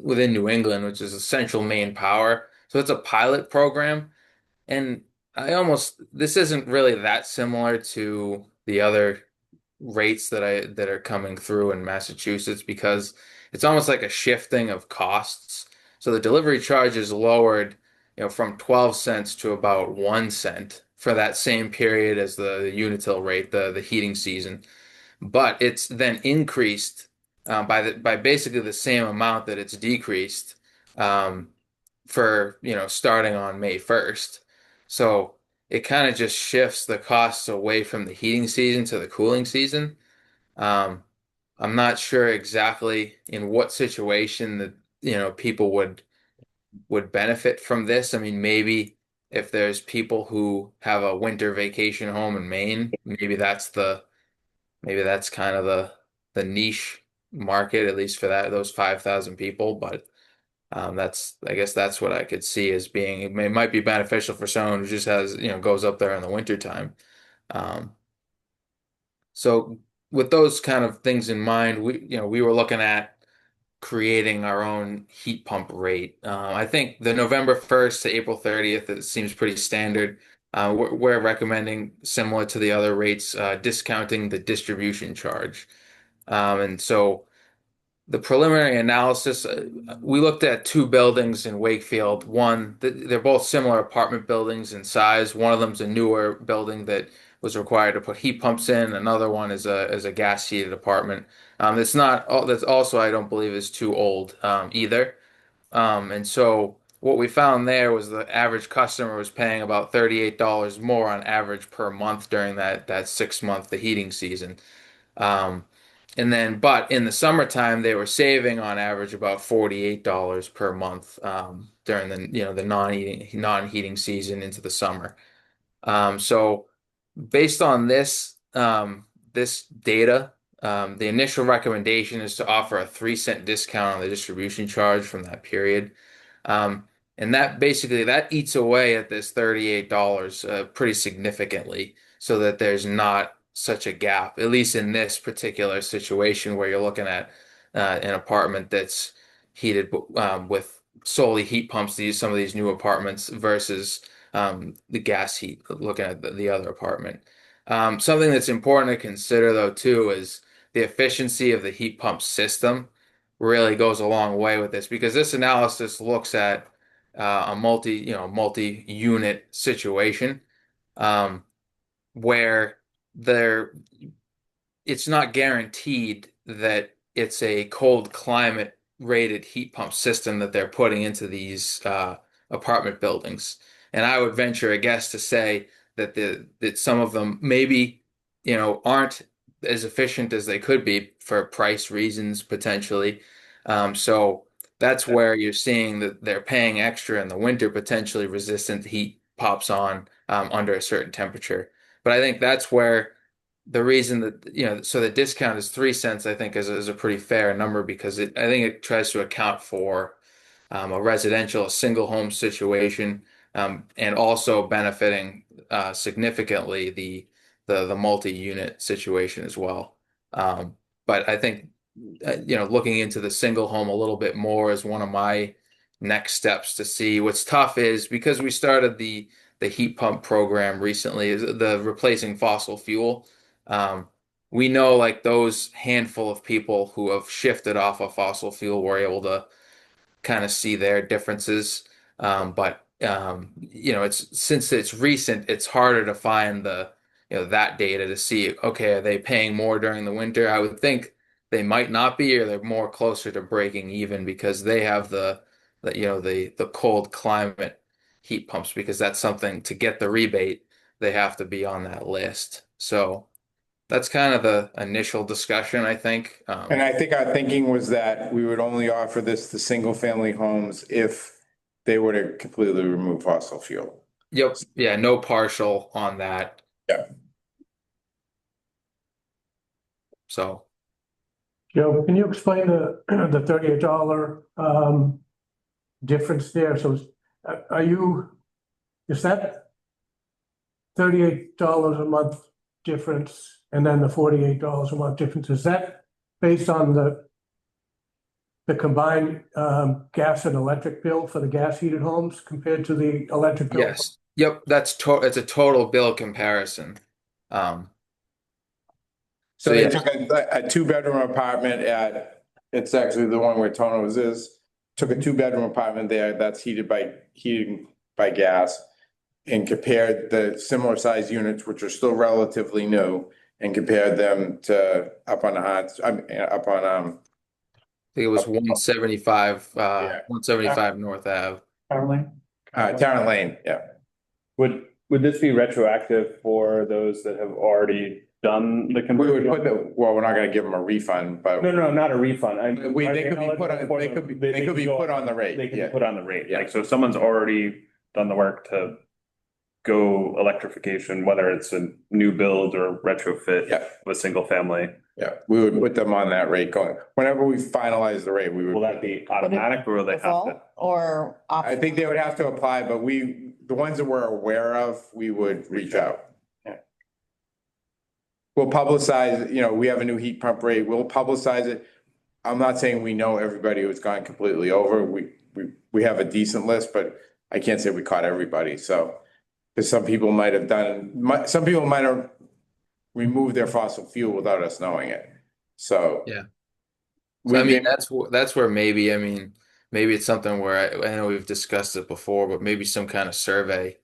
within New England, which is a Central Maine Power. So it's a pilot program, and this isn't really that similar to the other rates that are coming through in Massachusetts because it's almost like a shifting of costs. So the delivery charge is lowered, from 12 cents to about 1 cent for that same period as the Unitil rate, the heating season. But it's then increased by basically the same amount that it's decreased um, for starting on May 1st. So it kind of just shifts the costs away from the heating season to the cooling season. Um, I'm not sure exactly in what situation that people would benefit from this. I mean, maybe if there's people who have a winter vacation home in Maine, maybe that's kind of the niche market, at least for those 5,000 people. But I guess that's what I could see as being, it might be beneficial for someone who just goes up there in the wintertime. Um, so with those kind of things in mind, we were looking at creating our own heat pump rate. I think the November 1st to April 30th, it seems pretty standard. We're recommending similar to the other rates, discounting the distribution charge. And so the preliminary analysis, we looked at two buildings in Wakefield. They're both similar apartment buildings in size. One of them's a newer building that was required to put heat pumps in. Another one is a gas heated apartment. That's also, I don't believe, is too old either. And so what we found there was the average customer was paying about $38 more on average per month during that 6 month the heating season. Um, but in the summertime, they were saving on average about $48 per month during the non-heating season into the summer. So based on this data, the initial recommendation is to offer a 3 cent discount on the distribution charge from that period. Um, and that basically that eats away at this $38 pretty significantly so that there's not such a gap, at least in this particular situation where you're looking at an apartment that's heated with solely heat pumps, some of these new apartments versus the gas heat, looking at the other apartment. Something that's important to consider though too is the efficiency of the heat pump system really goes a long way with this because this analysis looks at a multi-unit situation um, where there it's not guaranteed that it's a cold climate rated heat pump system that they're putting into these apartment buildings. And I would venture a guess to say that some of them maybe, aren't as efficient as they could be for price reasons potentially. So that's where you're seeing that they're paying extra in the winter, potentially resistant heat pops on under a certain temperature. But I think that's where the reason that, so the discount is 3 cents, I think is a pretty fair number because I think it tries to account for a residential, a single home situation, and also benefiting significantly the multi-unit situation as well. But I think looking into the single home a little bit more is one of my next steps to see. What's tough is because we started the heat pump program recently, is the replacing fossil fuel. We know like those handful of people who have shifted off of fossil fuel were able to kind of see their differences. But it's since it's recent, it's harder to find that data to see, okay, are they paying more during the winter? I would think they might not be, or they're more closer to breaking even because they have the cold climate heat pumps because that's something to get the rebate, they have to be on that list. So that's kind of the initial discussion, I think. And I think our thinking was that we would only offer this to single family homes if they were to completely remove fossil fuel. Yep. Yeah, no partial on that. Yeah. So, Joe, can you explain the $38 difference there? So is that $38 a month difference and then the $48 a month difference? Is that based on the combined gas and electric bill for the gas heated homes compared to the electric bill? yes. Yep, it's a total bill comparison. Um, So So, they yeah. took a two-bedroom apartment it's actually the one where Tono's is. Took a two-bedroom apartment there that's heated by gas and compared the similar size units, which are still relatively new, and compared them to up on I think it was 175, Yeah. 175 North Ave. Caroline? Tarrant Lane, yeah. Would this be retroactive for those that have already done the We conversion? would we're not gonna give them a refund, but No, not a refund. they could be put on, they could be put on the rate. They can Yeah. be put on the rate. Yeah. Like, so if someone's already done the work to go electrification, whether it's a new build or retrofit Yeah. with single family, Yeah, we would put them on that rate going. Whenever we finalize the rate, we will would. that be automatic or will they have to? Default or I think they would have to apply, but the ones that we're aware of, we would reach out. Yeah. We'll publicize, we have a new heat pump rate. We'll publicize it. I'm not saying we know everybody who's gone completely over. We have a decent list, but I can't say we caught everybody. So, because some people might have removed their fossil fuel without us knowing it. So. Yeah. So, I mean, that's where maybe it's something where I know we've discussed it before, but maybe some kind of survey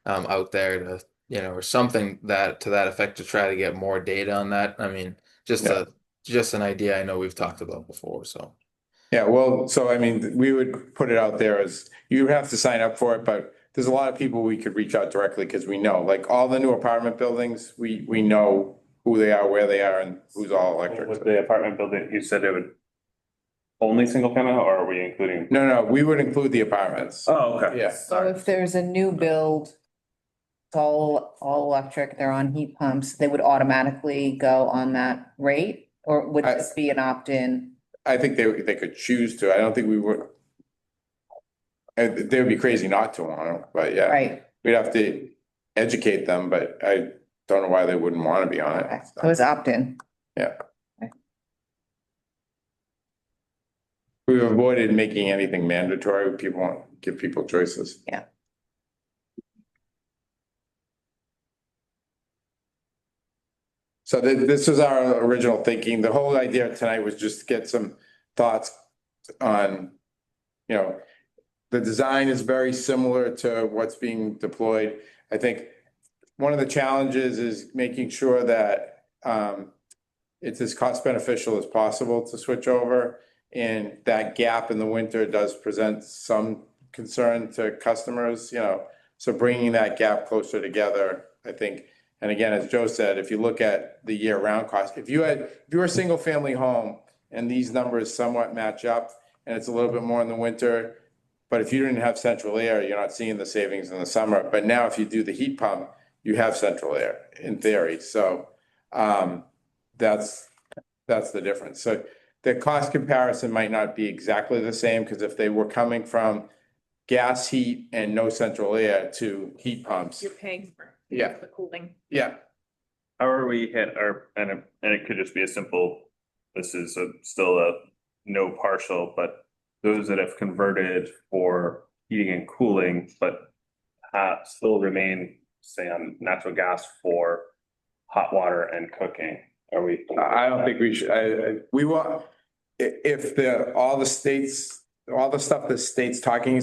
out there to, or something that to that effect to try to get more data on that. I mean, just an idea I know we've talked about before. So Yeah, well, so I mean, we would put it out there as, you would have to sign up for it, but there's a lot of people we could reach out directly because we know, like all the new apartment buildings, we know who they are, where they are, and who's all electric. With the apartment building, you said it would only single family, or are we including? No, we would include the apartments. Oh, okay. Yeah. So if there's a new build, it's all electric, they're on heat pumps, they would automatically go on that rate? Or would this be an opt-in? I think they could choose to. I don't think we would. They would be crazy not to want to, but yeah. Right, We'd have to educate them, but I don't know why they wouldn't want to be on okay, it. so it's opt-in. Yeah. We've avoided making anything mandatory. People want give people choices. Yeah. So this was our original thinking. The whole idea tonight was just to get some thoughts on, the design is very similar to what's being deployed. I think one of the challenges is making sure that it's as cost beneficial as possible to switch over. And that gap in the winter does present some concern to customers, so bringing that gap closer together, I think. And again, as Joe said, if you look at the year-round cost, if you're a single-family home and these numbers somewhat match up, and it's a little bit more in the winter, But if you didn't have central air, you're not seeing the savings in the summer. But now if you do the heat pump, you have central air in theory. So that's the difference. So the cost comparison might not be exactly the same, because if they were coming from gas heat and no central air to heat pumps, You're paying for. Yeah. The cooling. yeah, However, we hit our, and it could just be a simple, this is still a no partial, but those that have converted for heating and cooling, but still remain, say, on natural gas for hot water and cooking, are we? I don't think we should, we want, if all the stuff the state's talking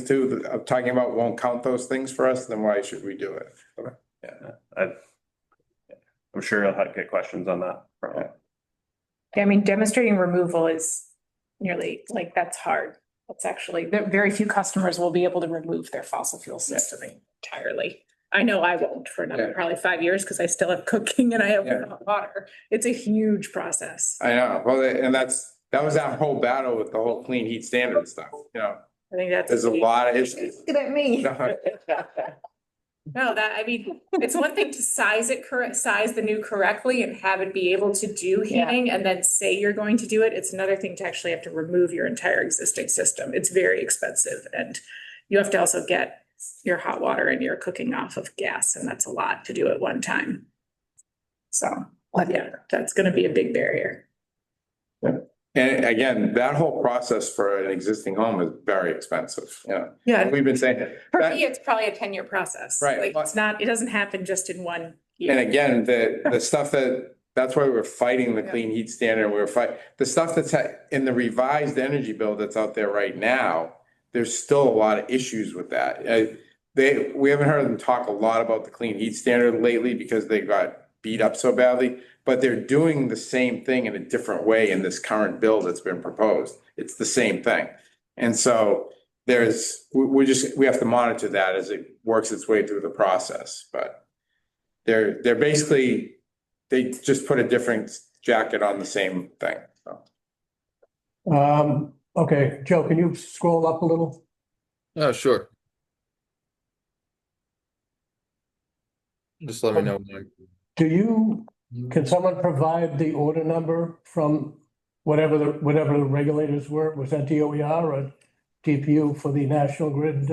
about won't count those things for us, then why should we do it? I'm sure you'll get questions on that. Yeah, I mean, demonstrating removal is nearly like, that's hard. That's actually, very few customers will be able to remove their fossil fuel system entirely. I know I won't for another probably 5 years, because I still have cooking and I have hot water. It's a huge process. I know, well, and that was our whole battle with the whole clean heat standard stuff, you know, I think that's. there's a lot of issues. Look at me. No, I mean, it's one thing to size the new correctly and have it be able to do heating and then say you're going to do it. It's another thing to actually have to remove your entire existing system. It's very expensive, and you have to also get your hot water and your cooking off of gas, and that's a lot to do at one time. So, yeah, that's gonna be a big barrier. And again, that whole process for an existing home is very expensive, you know. Yeah. We've been saying. For me, it's probably a 10-year process. Right. Like, it doesn't happen just in 1 year. And again, the stuff that's why we're fighting the clean heat standard. The stuff that's in the revised energy bill that's out there right now, there's still a lot of issues with that. We haven't heard them talk a lot about the clean heat standard lately because they got beat up so badly, but they're doing the same thing in a different way in this current bill that's been proposed. It's the same thing. And so we have to monitor that as it works its way through the process, but they're basically, they just put a different jacket on the same thing, so. Okay, Joe, can you scroll up a little? Oh, sure. Just let me know. Can someone provide the order number from whatever the regulators were? Was that DOER or DPU for the National Grid?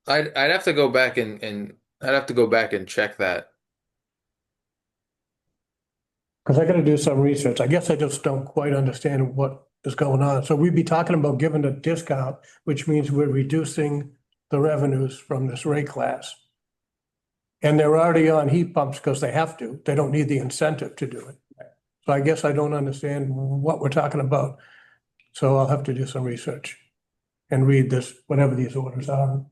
I'd have to go back and I'd have to go back and check that. Because I gotta do some research. I guess I just don't quite understand what is going on. So we'd be talking about giving a discount, which means we're reducing the revenues from this rate class. And they're already on heat pumps because they have to. They don't need the incentive to do it. So I guess I don't understand what we're talking about. So I'll have to do some research and read this, whatever these orders are.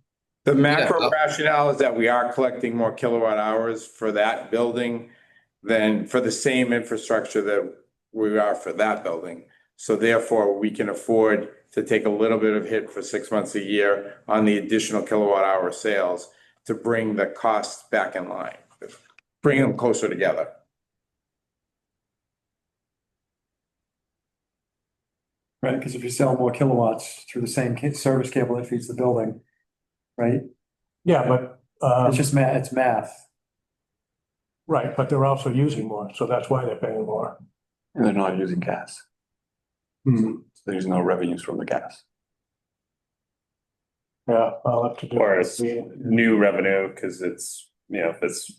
The macro rationale is that we are collecting more kilowatt hours for that building than for the same infrastructure that we are for that building. So therefore, we can afford to take a little bit of hit for 6 months a year on the additional kilowatt hour sales to bring the costs back in line, bring them closer together. Right, because if you sell more kilowatts through the same service cable that feeds the building, right? Yeah, but It's just it's math. right, but they're also using more, so that's why they're paying more. And they're not using gas. There's no revenues from the gas. Yeah, I'll have to do. Or it's new revenue, because it's, if it's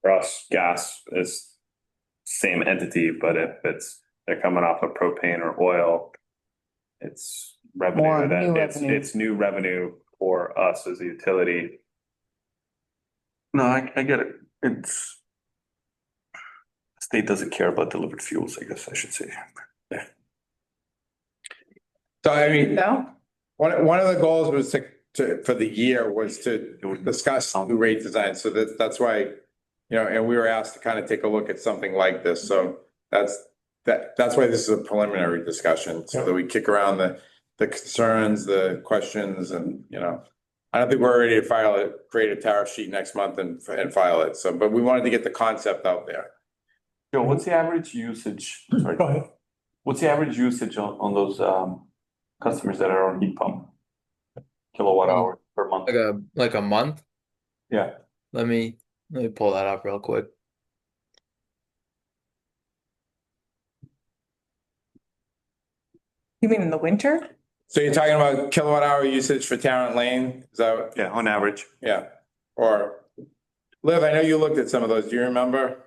for us, gas is same entity, but if they're coming off of propane or oil, it's revenue it's new revenue for us as a utility. No, I get it. The state doesn't care about delivered fuels, I guess I should say. So I mean, No? one of the goals was for the year was to discuss new rate design. So that's why, and we were asked to kind of take a look at something like this. So that's why this is a preliminary discussion, so that we kick around the concerns, the questions, and, I don't think we're ready to create a tariff sheet next month and file it. So, but we wanted to get the concept out there. Joe, what's the average usage? Sorry. Go ahead. What's the average usage on those customers that are on heat pump? kilowatt hour per month. Like a month? Yeah. Let me pull that up real quick. You mean in the winter? So you're talking about kilowatt hour usage for Tarrant Lane? Is that, Yeah, on average. yeah, or Liv, I know you looked at some of those. Do you remember?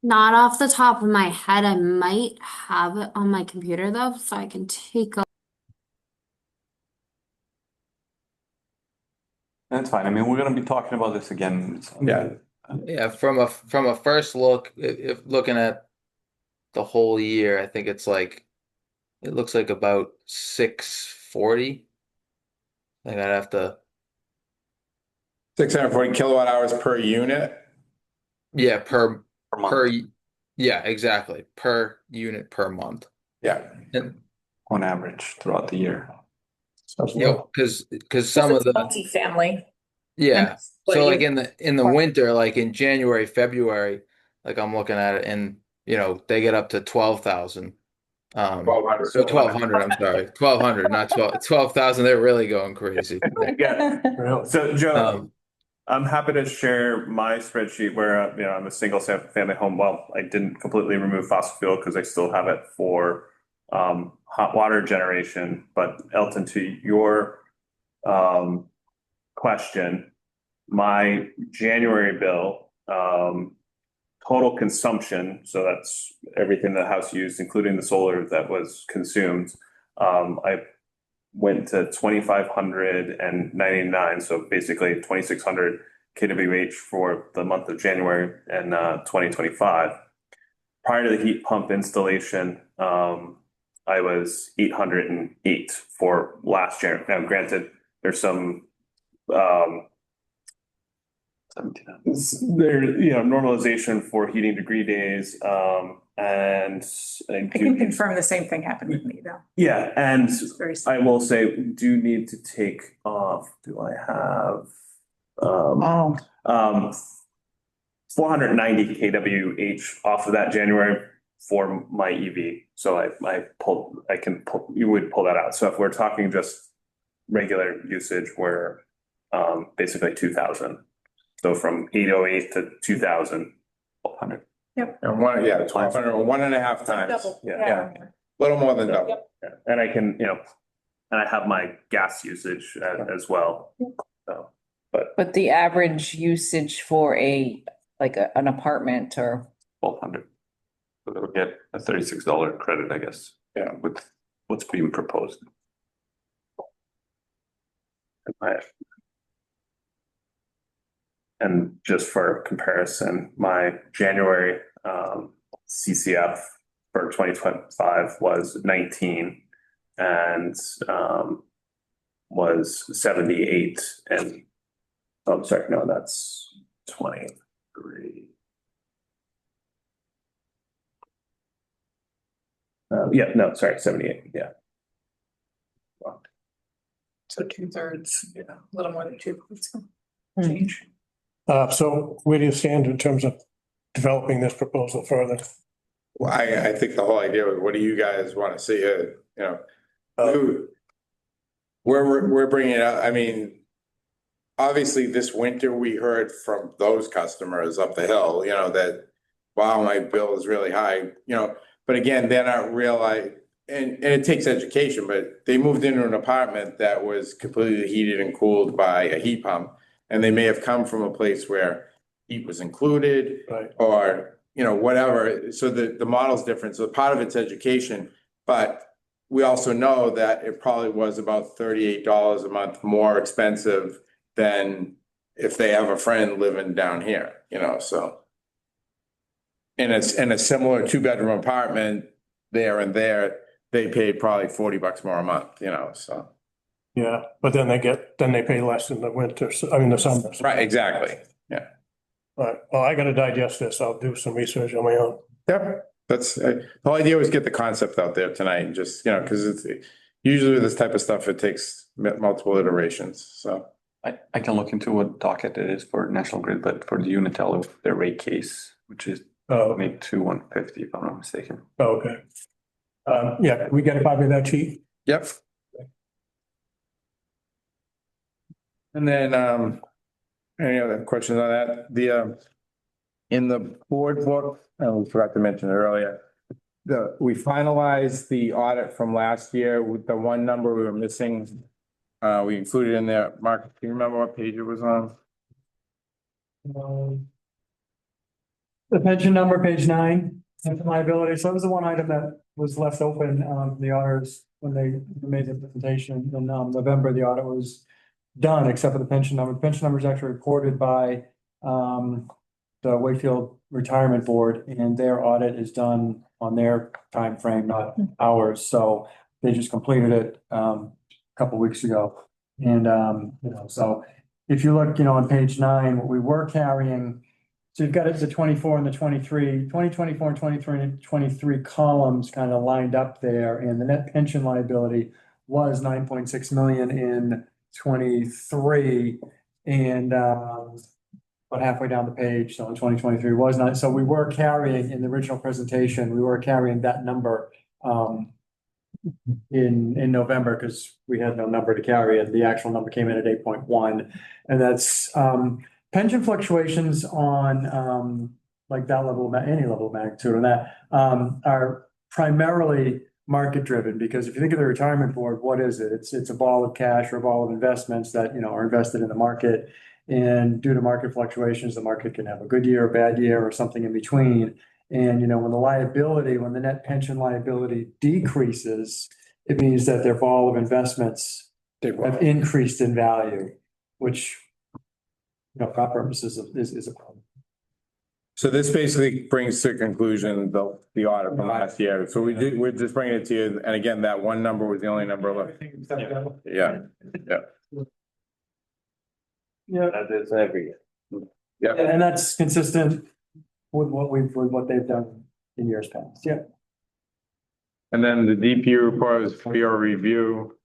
Not off the top of my head. I might have it on my computer though, so I can take a. That's fine. I mean, we're gonna be talking about this again. So- Yeah. Yeah, from a first look, if looking at the whole year, I think it's like it looks like about 640. I think I'd have to 640 kilowatt hours per unit? yeah, Per month. yeah, exactly. Per unit per month. Yeah. And On average throughout the year. Sounds you know, low. because some of the Multifamily. yeah. What So you- like in the winter, like in January, February, like I'm looking at it and you know, they get up to 12,000. 1,200. So 1,200, I'm sorry. 1,200, not 12,000. They're really going crazy. Yeah. Really? So Joe, Um, I'm happy to share my spreadsheet where, I'm a single family home. Well, I didn't completely remove fossil fuel because I still have it for hot water generation. But Elton, to your question, my January bill, total consumption, so that's everything the house used, including the solar that was consumed. I went to 2,599, so basically 2,600 kWh for the month of January and 2025. Prior to the heat pump installation, I was 808 for last year. Now, granted, there's some 17. normalization for heating degree days, and I can confirm the same thing happened with me though. yeah, and It's very I will say, we do need to take off, do I have, Oh, 490 kWh off of that January for my EV. So you would pull that out. So if we're talking just regular usage, we're, basically 2,000. So from 808 to 2,000. 100. And one, yeah, 1,200, or 1.5 times. Double. Yeah. A little more than double. Yeah. And I can, and I have my gas usage as well. So, but the average usage for an apartment or 1,200. So they'll get a $36 credit, I guess. Yeah. With what's being proposed. and just for comparison, my January CCF for 2025 was 19 and was 78 and I'm sorry, no, that's 23. Yeah, no, sorry, 78. Yeah. So 2/3, a little more than 2. change. So where do you stand in terms of developing this proposal further? Well, I think the whole idea was, what do you guys want to see it, we're bringing it up, I mean, obviously this winter we heard from those customers up the hill, that, wow, my bill is really high, but again, they're not realizing, and it takes education, but they moved into an apartment that was completely heated and cooled by a heat pump. And they may have come from a place where heat was included. Right. Or, whatever. So the model's different. So part of it's education, but we also know that it probably was about $38 a month more expensive than if they have a friend living down here, so. In a similar 2-bedroom apartment there and there, they paid probably $40 more a month, so. Yeah, but then they pay less in the winter, the summer. Right, exactly. Yeah. All right, well, I gotta digest this. I'll do some research on my own. Yep. That's, the whole idea was get the concept out there tonight and just, because it's usually with this type of stuff, it takes multiple iterations, so. I can look into what docket it is for National Grid, but for the Unitel, their rate case, which is Oh, made to 150, if I'm not mistaken. okay. Yeah, we get a copy of that sheet? Yep. And then, any other questions on that? In the board book, we forgot to mention it earlier. We finalized the audit from last year with the one number we were missing. We included in there. Mark, can you remember what page it was on? The pension number, page 9, pension liability. So that was the one item that was left open, the auditors, when they made the presentation in November, the audit was done, except for the pension number. The pension number is actually reported by the Wakefield Retirement Board, and their audit is done on their time frame, not ours. So they just completed it a couple weeks ago. And so if you look, on page 9, what we were carrying, so you've got it, the 24 and the 23, 2024 and 23 columns kind of lined up there, and the net pension liability was 9.6 million in 23, and about halfway down the page, so in 2023 was not, so we were carrying in the original presentation, we were carrying that number in November, because we had no number to carry, and the actual number came in at 8.1, and that's pension fluctuations on like that level of any level of magnitude on that are primarily market driven, because if you think of the retirement board, what is it? It's a ball of cash or a ball of investments that are invested in the market, and due to market fluctuations, the market can have a good year, a bad year, or something in between. And when the net pension liability decreases, it means that their ball of investments have increased in value, which for our purposes is a problem. So this basically brings to conclusion the audit from last year. So we're just bringing it to you. And again, that one number was the only number left. Yeah. Yeah, That is every year. Yeah. and that's consistent with what they've done in years past. Yeah. And then the DPU report is for your review.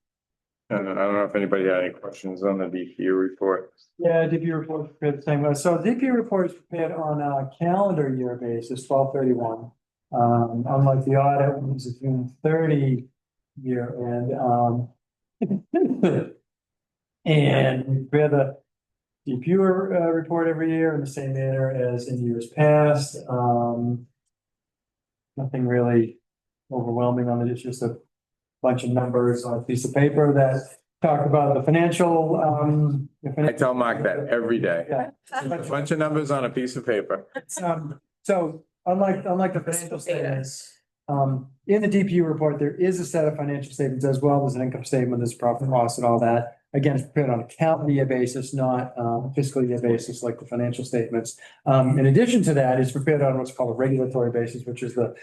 And I don't know if anybody had any questions on the DPU report. Yeah, DPU report is prepared the same way. So DPU report is prepared on a calendar year basis, 12/31. Unlike the audit, which is a June 30 year end. And we prepare the DPU report every year in the same manner as in years past. Nothing really overwhelming on it. It's just a bunch of numbers on a piece of paper that talk about the financial. I tell Mark that every day. Yeah. A bunch of numbers on a piece of paper. So unlike the financial statements, in the DPU report, there is a set of financial statements as well as an income statement, there's profit and loss and all that. Again, it's prepared on a calendar year basis, not fiscal year basis like the financial statements. In addition to that, it's prepared on what's called a regulatory basis, which is the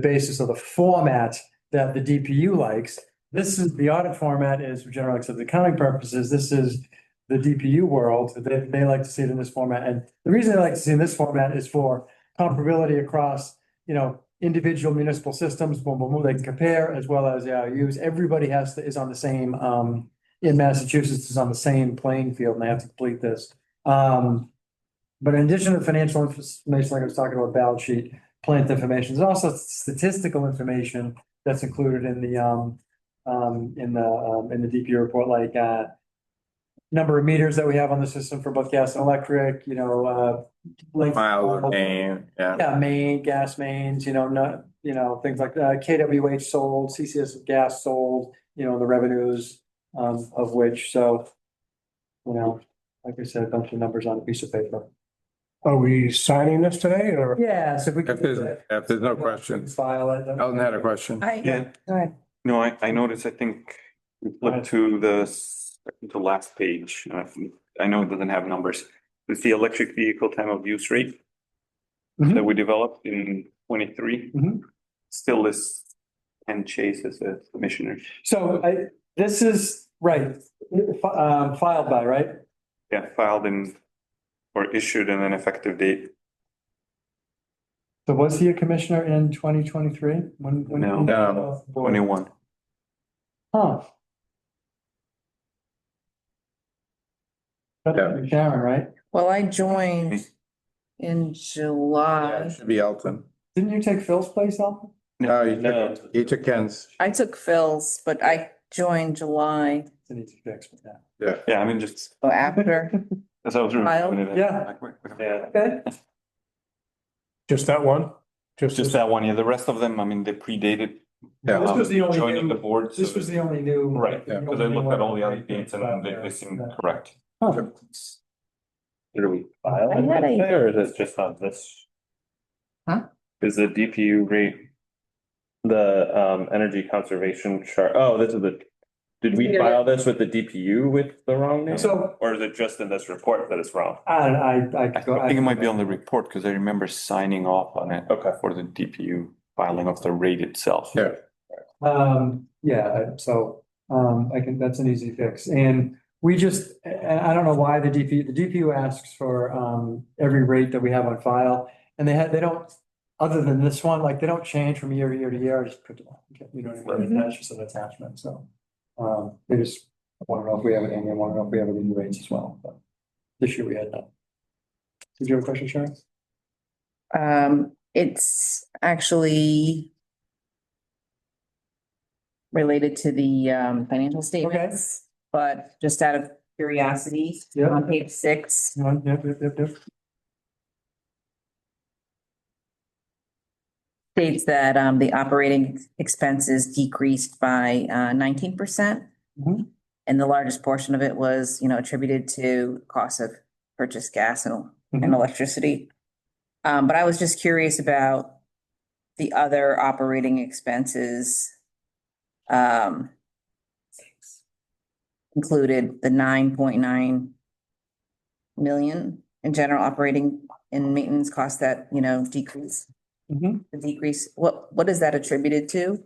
basis of the format that the DPU likes. This is the audit format is for general accepted accounting purposes. This is the DPU world. They like to see it in this format. And the reason they like to see it in this format is for comparability across, individual municipal systems, boom, boom, boom, they can compare as well as use. Everybody is on the same, in Massachusetts is on the same playing field, and they have to complete this. But in addition to financial information, like I was talking about, balance sheet, plant information, there's also statistical information that's included in the DPU report, like number of meters that we have on the system for both gas and electric, length. Miles of main, yeah. Yeah, main, gas mains, things like KWH sold, CCS of gas sold, the revenues of which, so, like I said, a bunch of numbers on a piece of paper. Are we signing this today or? Yeah, so if we. If there's no questions. File it. Elton had a question. Yeah. Go ahead. No, I noticed, I think we flipped to the last page. I know it doesn't have numbers. It's the electric vehicle time of use rate that we developed in 23. Still lists 10 chases as commissioners. So this is, right, filed by, right? Yeah, filed or issued and an effective date. So was he a commissioner in 2023? No. 21. Huh. Yeah. Sharon, right? Well, I joined in July. Should be Elton. Didn't you take Phil's place, Al? No, he took Ken's. I took Phil's, but I joined July. an easy fix, but yeah. Yeah, I mean, just So after, as I was Filed? reviewing it. Yeah. like, wait, Yeah. Okay. Just that one? Just that one, yeah, the rest of them, I mean, they predated. This was the only Joining the new, board. this was the only new. Right, the because I only new looked at one. all the other dates and they seem Yeah. correct. Huh. Do we file I had it, a- or is it just on this? Huh? Is the DPU rate the energy conservation chart? Oh, this is the, did we Yeah. file this with the DPU with the wrong name? So- Or is it just in this report that it's wrong? I think it might be on the report because I remember signing off on it. Okay. For the DPU filing of the rate itself. Yeah. That's an easy fix. And we just, I don't know why the DPU asks for, every rate that we have on file. And they don't, other than this one, like, they don't change from year to year to year. I just put, you know what I mean? That's just an attachment, so. They just want to know if we have it, and they want to know if we have any new rates as well, but this year we had none. Did you have a question, Sharon? it's actually related to the financial statements, but just out of curiosity, Yeah. on page 6, Yep. states that the operating expenses decreased by 19%. Mhm. And the largest portion of it was, attributed to cost of purchased gas and Mhm. electricity. But I was just curious about the other operating expenses. Included the 9.9 million in general operating and maintenance costs that, decrease. Mhm. The decrease, what is that attributed to?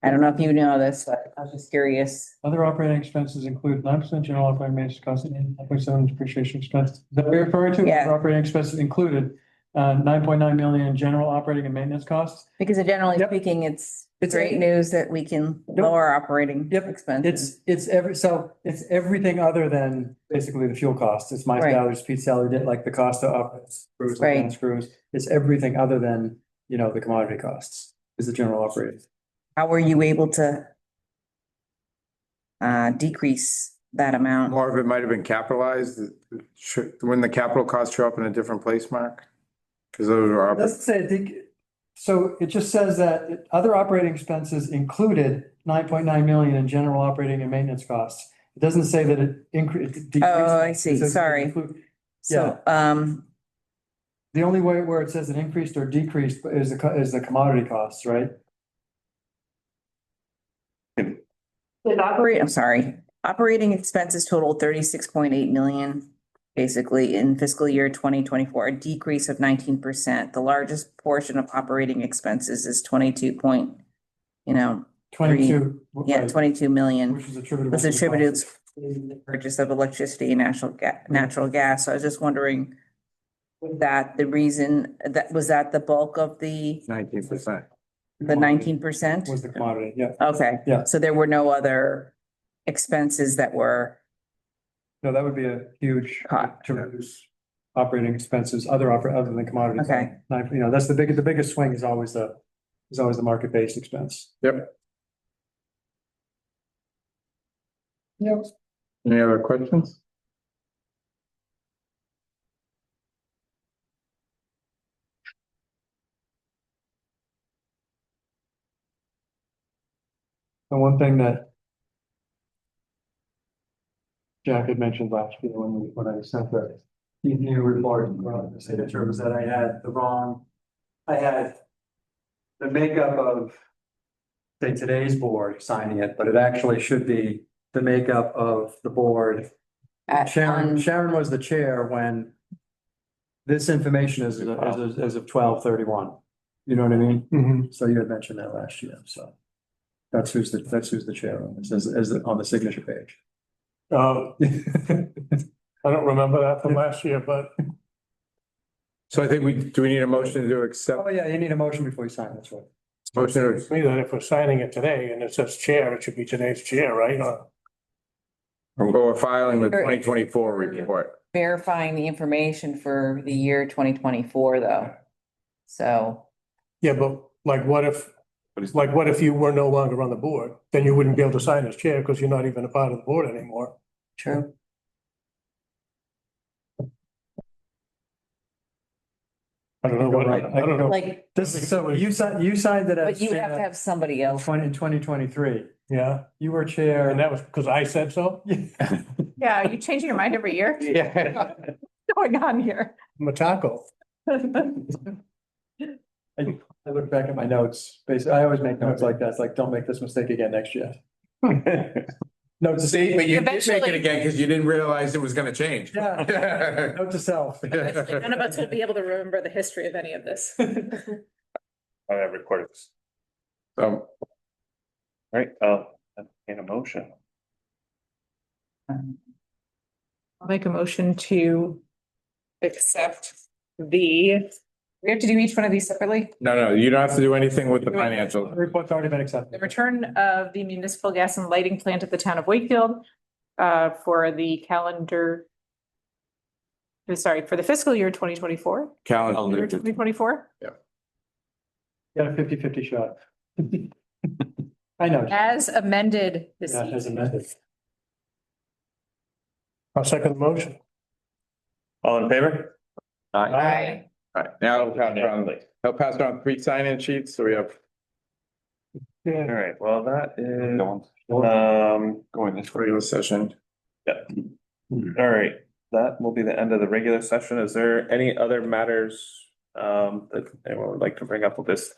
I don't know if you know this, but I was just curious. Other operating expenses include 9% general operating maintenance costs and 9.7 depreciation expense. Is that what you're referring to? Yeah. Other operating expenses included 9.9 million general operating and maintenance costs. Because generally Yep. speaking, it's It's great news that we can Yep. lower our operating Yep. expenses. It's everything other than basically the fuel costs. It's my Right. salaries, Pete's salary, like the cost of screws, Right. and screws. It's everything other than, the commodity costs is the general operating. How were you able to decrease that amount? More of it might have been capitalized. Wouldn't the capital costs show up in a different place, Mark? Because those are. Doesn't say, I think, so it just says that other operating expenses included 9.9 million in general operating and maintenance costs. It doesn't say that it increased. Oh, I see. Sorry. So, The only way where it says it increased or decreased is the commodity costs, right? I'm sorry, operating expenses totaled 36.8 million, basically in fiscal year 2024, a decrease of 19%. The largest portion of operating expenses is 22 22. yeah, right, 22 million. Which is attributable. Was to the attributed costs. to the purchase of electricity and natural gas. So I was just wondering, was that the reason, was that the bulk of the 19%. 19%? Was the commodity, yeah. Okay. Yeah. So there were no other expenses that were, No, that would be a huge Cut. to reduce operating expenses, other than commodities. Okay. That's the biggest swing is always the market-based expense. Yep. Yep. Any other questions? The one thing that Jack had mentioned last year when I sent the DPU report, the signature was that I had the makeup of, say, today's board signing it, but it actually should be the makeup of the board. Sharon was the chair when this information is as of 12/31. You know what I mean? So you had mentioned that last year, so. That's who's the chair on this, on the signature page. I don't remember that from last year, but So I think do we need a motion to accept? Oh, yeah, you need a motion before you sign, that's right. Motion to to me that if we're signing it today and it says chair, it should be today's chair, right? or filing the 2024 report. verifying the information for the year 2024, though. So, Yeah, but like what if But it's Like, what if you were no longer on the board? Then you wouldn't be able to sign as chair because you're not even a part of the board anymore. True. I don't know what, I don't know. Like, This, so you signed it as. but you have to have somebody else. In 2023, Yeah, you were chair. and that was because I said so. Yeah, are you changing your mind every year? Yeah. What's going on here? I'm a taco. I look back at my notes, basically, I always make notes like that, it's like, don't make this mistake again next year. Note to See, but you did make it Eventually- again because you didn't realize it was gonna change. Yeah. Note to self. None of us will be able to remember the history of any of this. I have recorded this. So, All right, in a motion. I'll make a motion to accept the, we have to do each one of these separately. no, you don't have to do anything with the financial. The report's already been accepted. The return of the municipal gas and lighting plant at the town of Wakefield for the calendar. Sorry, for the fiscal year 2024. Calendar. 2024, Got a 50-50 shot. I know. as amended this Yeah, as amended. I'll second the motion. All in favor? Aye. All right, now he'll pass around 3 sign-in sheets, so we have. All Yeah, right, well, that is, going this way. Regular session. yeah. All right, that will be the end of the regular session. Is there any other matters that anyone would like to bring up with this?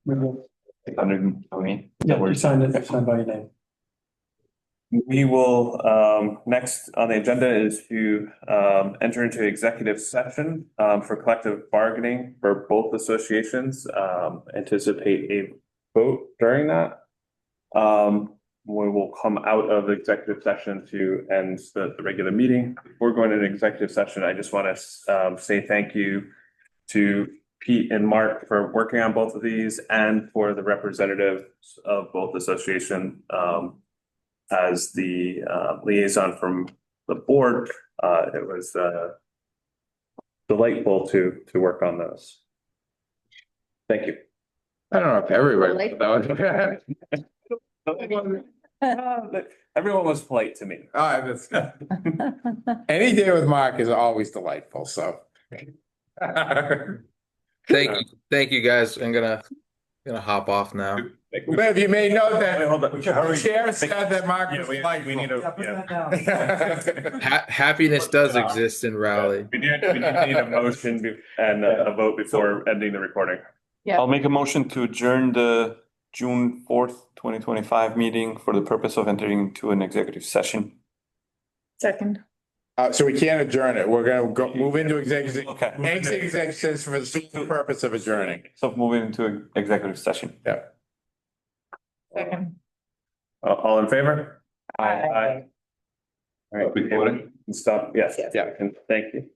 We will- Yeah, Yeah, you signed it, you signed by your name. We will, next on the agenda is to enter into executive session for collective bargaining for both associations. Anticipate a vote during that. We will come out of executive session to end the regular meeting. Before going into executive session, I just want to say thank you to Pete and Mark for working on both of these and for the representatives of both association as the liaison from the board. It was delightful to work on those. Thank you. I don't know if everybody. That was. Everyone was polite to me. That's- Any day with Mark is always delightful, so. Thank you, guys. I'm gonna hop off now. Liv, you may know Wait, that hold on. the chair said that Mark Yeah, was we need delightful. Yeah, put yeah. that down. Happiness does exist in Raleigh. We do need a motion and a vote before ending the recording. I'll make a motion to adjourn the June 4th, 2025 meeting for the purpose of entering into an executive session. Second. So we can't adjourn it. We're gonna move into executive. Okay. Executive session for the sole purpose of adjourning. So moving into an executive session. Second. All in favor? Aye. All right, we can stop. Yes. Yeah. And thank you.